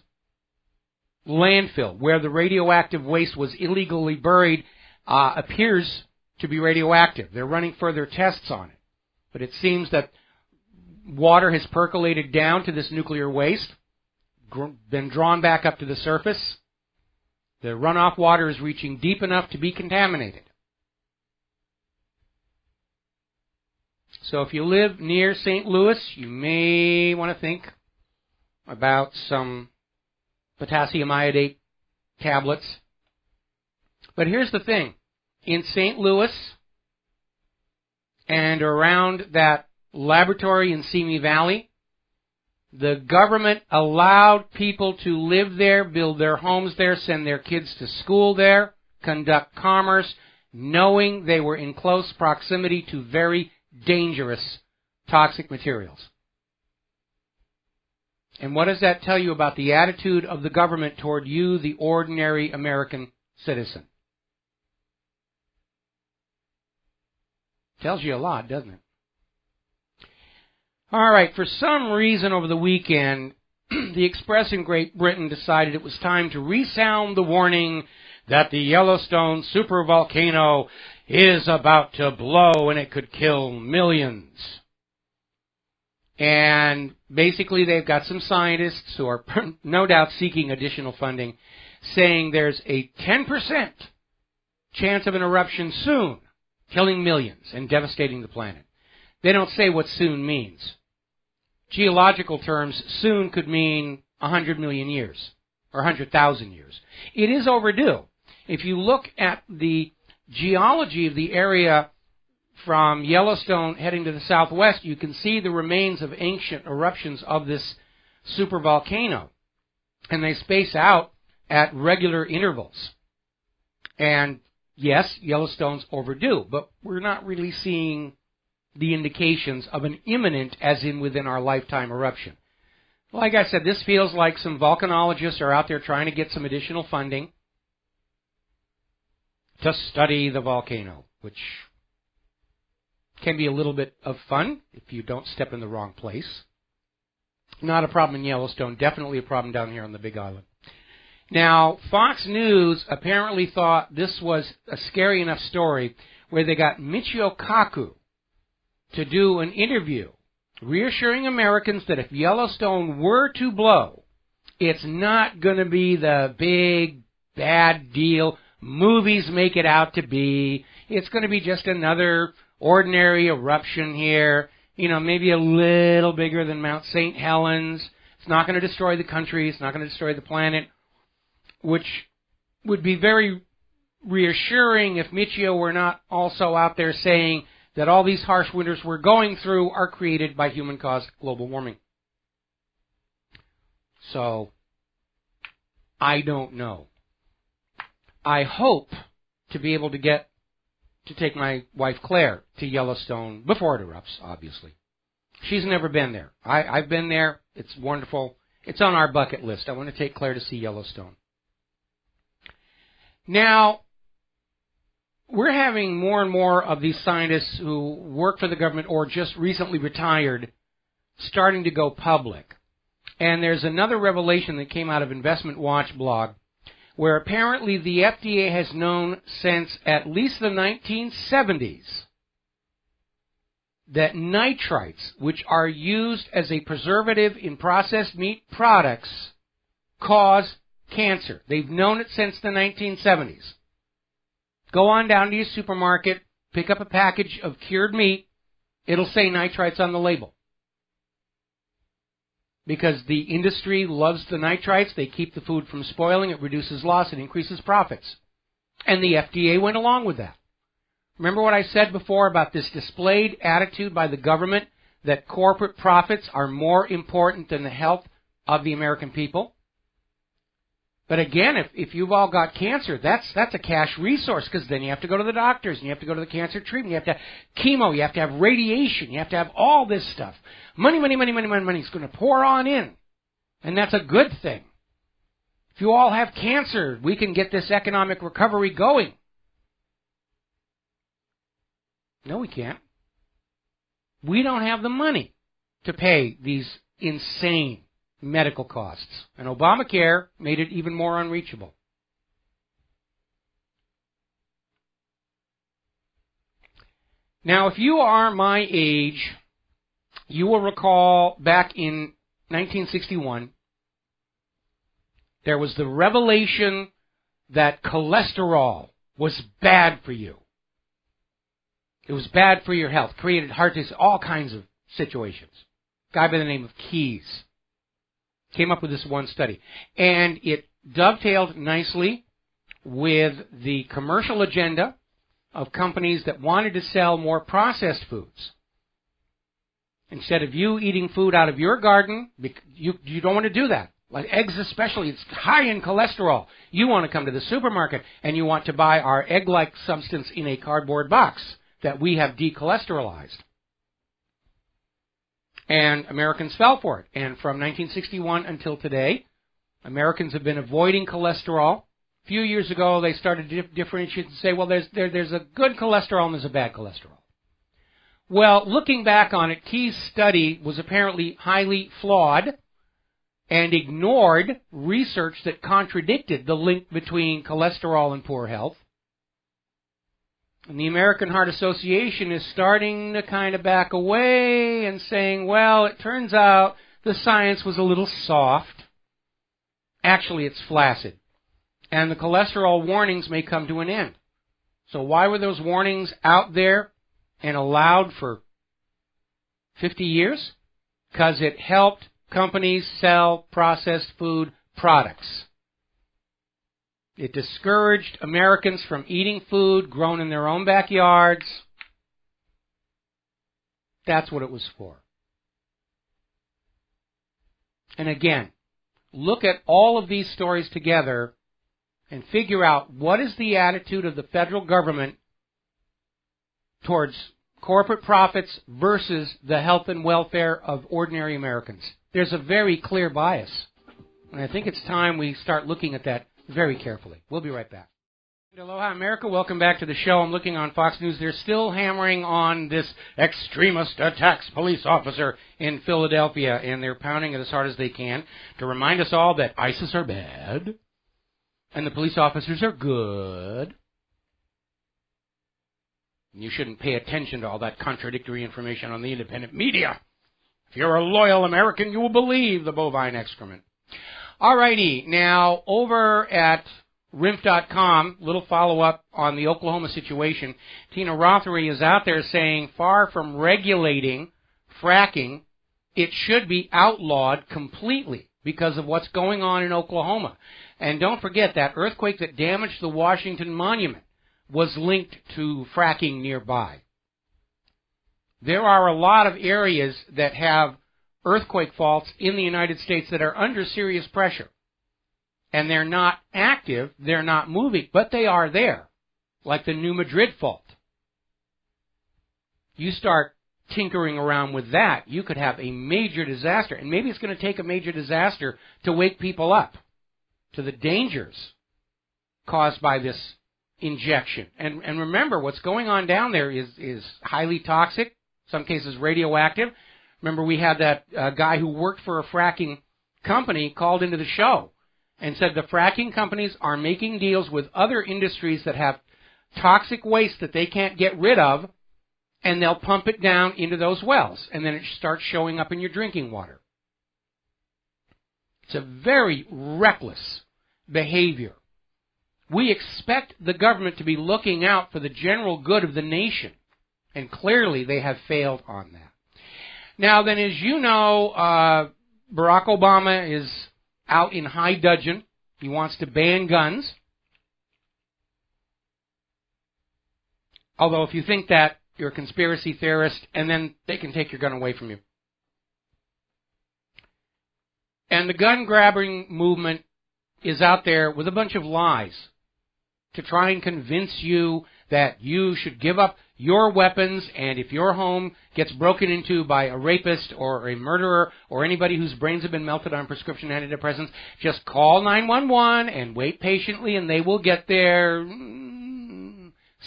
landfill where the radioactive waste was illegally buried appears to be radioactive. They're running further tests on it. But it seems that water has percolated down to this nuclear waste, been drawn back up to the surface. The runoff water is reaching deep enough to be contaminated. So if you live near St. Louis, you may want to think about some potassium iodate tablets. But here's the thing. In St. Louis and around that laboratory in Simi Valley, the government allowed people to live there, build their homes there, send their kids to school there, conduct commerce, knowing they were in close proximity to very dangerous toxic materials. And what does that tell you about the attitude of the government toward you, the ordinary American citizen? Tells you a lot, doesn't it? All right, for some reason over the weekend, the Express in Great Britain decided it was time to resound the warning that the Yellowstone supervolcano is about to blow and it could kill millions. And basically they've got some scientists who are no doubt seeking additional funding, saying there's a 10% chance of an eruption soon, killing millions and devastating the planet. They don't say what soon means. Geological terms, soon could mean 100 million years or 100,000 years. It is overdue. If you look at the geology of the area from Yellowstone heading to the southwest, you can see the remains of ancient eruptions of this supervolcano. And they space out at regular intervals. And yes, Yellowstone's overdue, but we're not really seeing the indications of an imminent, as in within our lifetime, eruption. Like I said, this feels like some volcanologists are out there trying to get some additional funding to study the volcano, which can be a little bit of fun if you don't step in the wrong place. Not a problem in Yellowstone, definitely a problem down here on the Big Island. Now, Fox News apparently thought this was a scary enough story where they got Michio Kaku to do an interview reassuring Americans that if Yellowstone were to blow, it's not going to be the big bad deal movies make it out to be. It's going to be just another ordinary eruption here, maybe a little bigger than Mount St. Helens. It's not going to destroy the country. It's not going to destroy the planet, which would be very reassuring if Michio were not also out there saying that all these harsh winters we're going through are created by human-caused global warming. So, I don't know. I hope to be able to get to take my wife Claire to Yellowstone before it erupts, obviously. She's never been there. I've been there. It's wonderful. It's on our bucket list. I want to take Claire to see Yellowstone. Now, we're having more and more of these scientists who work for the government or just recently retired starting to go public. And there's another revelation that came out of Investment Watch blog where apparently the FDA has known since at least the 1970s that nitrites, which are used as a preservative in processed meat products, cause cancer. They've known it since the 1970s. Go on down to your supermarket, pick up a package of cured meat, it'll say nitrites on the label. Because the industry loves the nitrites, they keep the food from spoiling, it reduces loss, it increases profits. And the FDA went along with that. Remember what I said before about this displayed attitude by the government that corporate profits are more important than the health of the American people? But again, if you've all got cancer, that's a cash resource, because then you have to go to the doctors, and you have to go to the cancer treatment, you have to have chemo, you have to have radiation, you have to have all this stuff. Money, money, money, money, money, money is going to pour on in. And that's a good thing. If you all have cancer, we can get this economic recovery going. No, we can't. We don't have the money to pay these insane medical costs. And Obamacare made it even more unreachable. Now, if you are my age, you will recall back in 1961, there was the revelation that cholesterol was bad for you. It was bad for your health, created heart disease, all kinds of situations. A guy by the name of Keyes came up with this one study. And it dovetailed nicely with the commercial agenda of companies that wanted to sell more processed foods. Instead of you eating food out of your garden, you don't want to do that. Like eggs especially, it's high in cholesterol. You want to come to the supermarket and you want to buy our egg-like substance in a cardboard box that we have decholesterolized. And Americans fell for it. And from 1961 until today, Americans have been avoiding cholesterol. A few years ago, they started to differentiate and say, well, there's a good cholesterol and there's a bad cholesterol. Well, looking back on it, Key's study was apparently highly flawed and ignored research that contradicted the link between cholesterol and poor health. And the American Heart Association is starting to kind of back away and saying, well, it turns out the science was a little soft. Actually, it's flaccid. And the cholesterol warnings may come to an end. So why were those warnings out there and allowed for 50 years? Because it helped companies sell processed food products. It discouraged Americans from eating food grown in their own backyards. That's what it was for. And again, look at all of these stories together and figure out what is the attitude of the federal government towards corporate profits versus the health and welfare of ordinary Americans. There's a very clear bias. And I think it's time we start looking at that very carefully. We'll be right back. Aloha, America. Welcome back to the show. I'm looking on Fox News. They're still hammering on this extremist attacks police officer in Philadelphia, and they're pounding it as hard as they can to remind us all that ISIS are bad and the police officers are good. You shouldn't pay attention to all that contradictory information on the independent media. If you're a loyal American, you will believe the bovine excrement. Alrighty, now over at RIMF.com, little follow-up on the Oklahoma situation. Tina Rothery is out there saying, far from regulating fracking, it should be outlawed completely because of what's going on in Oklahoma. And don't forget, that earthquake that damaged the Washington Monument was linked to fracking nearby. There are a lot of areas that have earthquake faults in the United States that are under serious pressure. And they're not active, they're not moving, but they are there, like the New Madrid fault. You start tinkering around with that, you could have a major disaster. And maybe it's going to take a major disaster to wake people up to the dangers caused by this injection. And remember, what's going on down there is highly toxic, some cases radioactive. Remember, we had that guy who worked for a fracking company called into the show and said the fracking companies are making deals with other industries that have toxic waste that they can't get rid of, and they'll pump it down into those wells, and then it starts showing up in your drinking water. It's a very reckless behavior. We expect the government to be looking out for the general good of the nation, and clearly they have failed on that. Now then, as you know, Barack Obama is out in high dudgeon. He wants to ban guns. Although if you think that, you're a conspiracy theorist, and then they can take your gun away from you. And the gun-grabbing movement is out there with a bunch of lies to try and convince you that you should give up your weapons, and if your home gets broken into by a rapist or a murderer or anybody whose brains have been melted on prescription antidepressants, just call 911 and wait patiently, and they will get there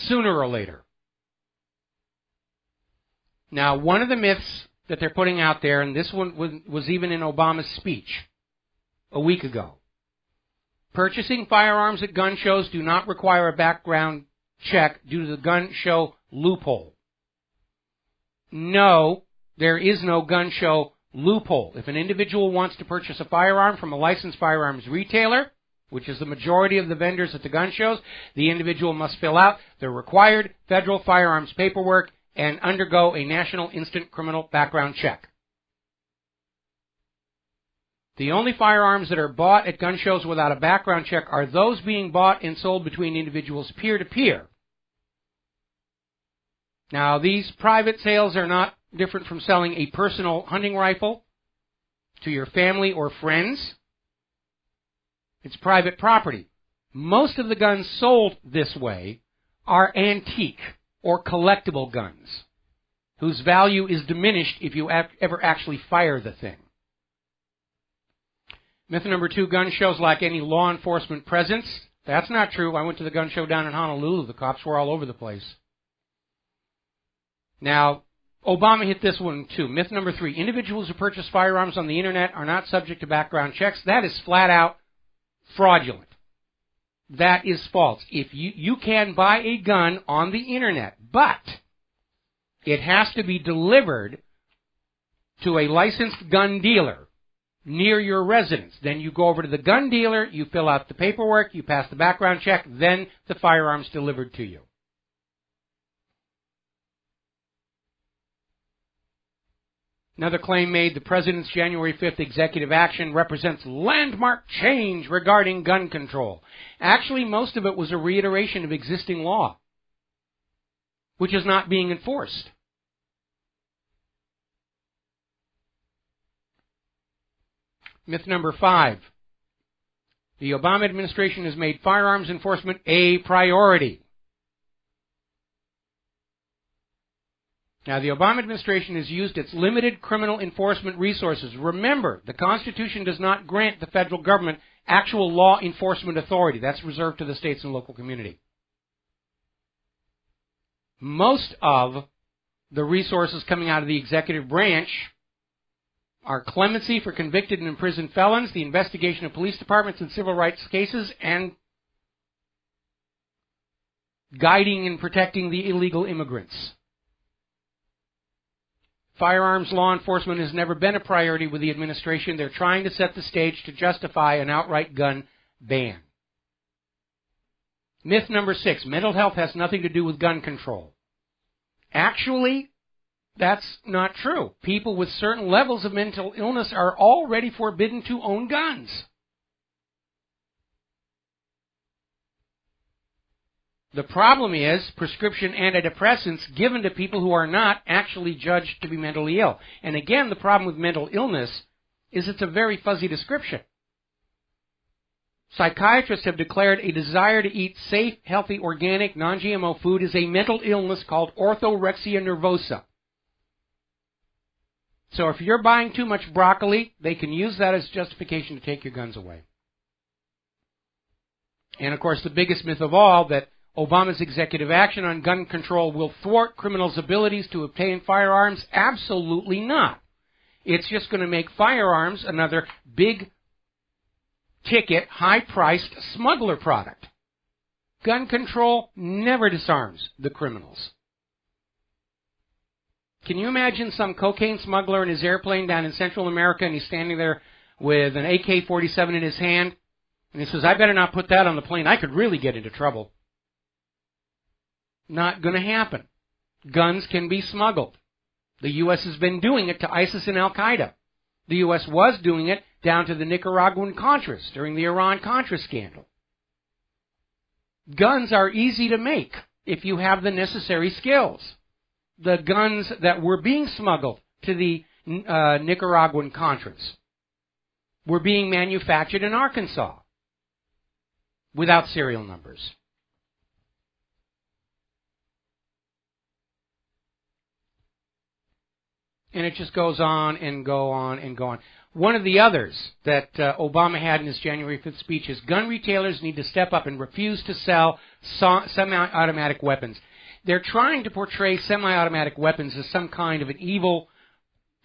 sooner or later. Now, one of the myths that they're putting out there, and this one was even in Obama's speech a week ago, purchasing firearms at gun shows do not require a background check due to the gun show loophole. No, there is no gun show loophole. If an individual wants to purchase a firearm from a licensed firearms retailer, which is the majority of the vendors at the gun shows, the individual must fill out the required federal firearms paperwork and undergo a national instant criminal background check. The only firearms that are bought at gun shows without a background check are those being bought and sold between individuals peer-to-peer. Now, these private sales are not different from selling a personal hunting rifle to your family or friends. It's private property. Most of the guns sold this way are antique or collectible guns, whose value is diminished if you ever actually fire the thing. Myth number 2, gun shows lack any law enforcement presence. That's not true. I went to the gun show down in Honolulu. The cops were all over the place. Now, Obama hit this one too. Myth number 3, individuals who purchase firearms on the internet are not subject to background checks. That is flat out fraudulent. That is false. If you can buy a gun on the internet, but it has to be delivered to a licensed gun dealer near your residence. Then you go over to the gun dealer, you fill out the paperwork, you pass the background check, then the firearm's delivered to you. Another claim made, the President's January 5th executive action represents landmark change regarding gun control. Actually, most of it was a reiteration of existing law, which is not being enforced. Myth number 5, the Obama administration has made firearms enforcement a priority. Now, the Obama administration has used its limited criminal enforcement resources. Remember, the Constitution does not grant the federal government actual law enforcement authority. That's reserved to the states and local community. Most of the resources coming out of the executive branch are clemency for convicted and imprisoned felons, the investigation of police departments and civil rights cases, and guiding and protecting the illegal immigrants. Firearms law enforcement has never been a priority with the administration. They're trying to set the stage to justify an outright gun ban. Myth number 6, mental health has nothing to do with gun control. Actually, that's not true. People with certain levels of mental illness are already forbidden to own guns. The problem is prescription antidepressants given to people who are not actually judged to be mentally ill. And again, the problem with mental illness is it's a very fuzzy description. Psychiatrists have declared a desire to eat safe, healthy, organic, non-GMO food is a mental illness called orthorexia nervosa. So if you're buying too much broccoli, they can use that as justification to take your guns away. And of course, the biggest myth of all, that Obama's executive action on gun control will thwart criminals' abilities to obtain firearms. Absolutely not. It's just going to make firearms another big ticket, high-priced smuggler product. Gun control never disarms the criminals. Can you imagine some cocaine smuggler in his airplane down in Central America, and he's standing there with an AK-47 in his hand, and he says, I better not put that on the plane. I could really get into trouble. Not going to happen. Guns can be smuggled. The U.S. has been doing it to ISIS and Al-Qaeda. The U.S. was doing it down to the Nicaraguan Contras during the Iran-Contra scandal. Guns are easy to make if you have the necessary skills. The guns that were being smuggled to the Nicaraguan Contras were being manufactured in Arkansas without serial numbers. And it just goes on and go on and go on. One of the others that Obama had in his January 5th speech is gun retailers need to step up and refuse to sell semi-automatic weapons. They're trying to portray semi-automatic weapons as some kind of an evil,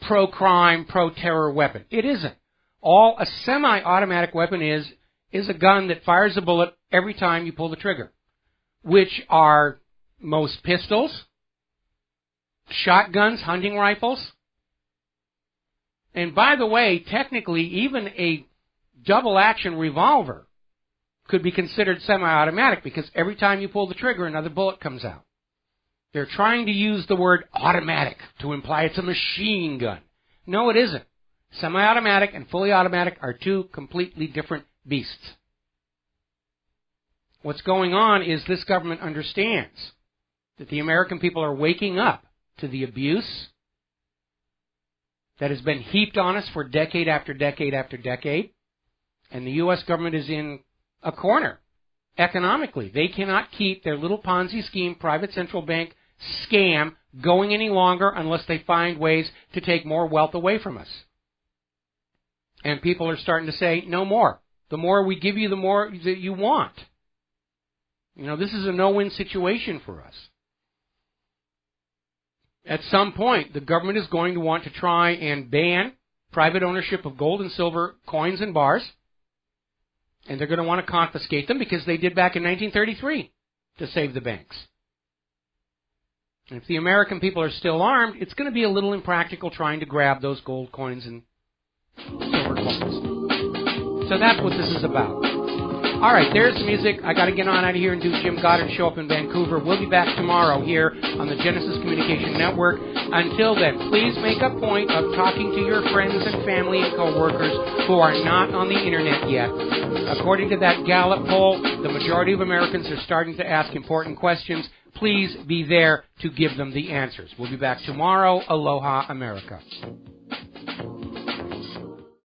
pro-crime, pro-terror weapon. It isn't. All a semi-automatic weapon is a gun that fires a bullet every time you pull the trigger, which are most pistols, shotguns, hunting rifles. And by the way, technically, even a double-action revolver could be considered semi-automatic because every time you pull the trigger, another bullet comes out. They're trying to use the word automatic to imply it's a machine gun. No, it isn't. Semi-automatic and fully automatic are two completely different beasts. What's going on is this government understands that the American people are waking up to the abuse that has been heaped on us for decade after decade after decade, and the U.S. government is in a corner economically. They cannot keep their little Ponzi scheme, private central bank scam going any longer unless they find ways to take more wealth away from us. And people are starting to say, no more. The more we give you, the more that you want. You know, this is a no-win situation for us. At some point, the government is going to want to try and ban private ownership of gold and silver coins and bars. And they're going to want to confiscate them because they did back in 1933 to save the banks. And if the American people are still armed, it's going to be a little impractical trying to grab those gold coins and silver coins. So that's what this is about. All right, there's the music. I got to get on out of here and do Jim Goddard's show up in Vancouver. We'll be back tomorrow here on the Genesis Communication Network. Until then, please make a point of talking to your friends and family and coworkers who are not on the Internet yet. According to that Gallup poll, the majority of Americans are starting to ask important questions. Please be there to give them the answers. We'll be back tomorrow. Aloha, America.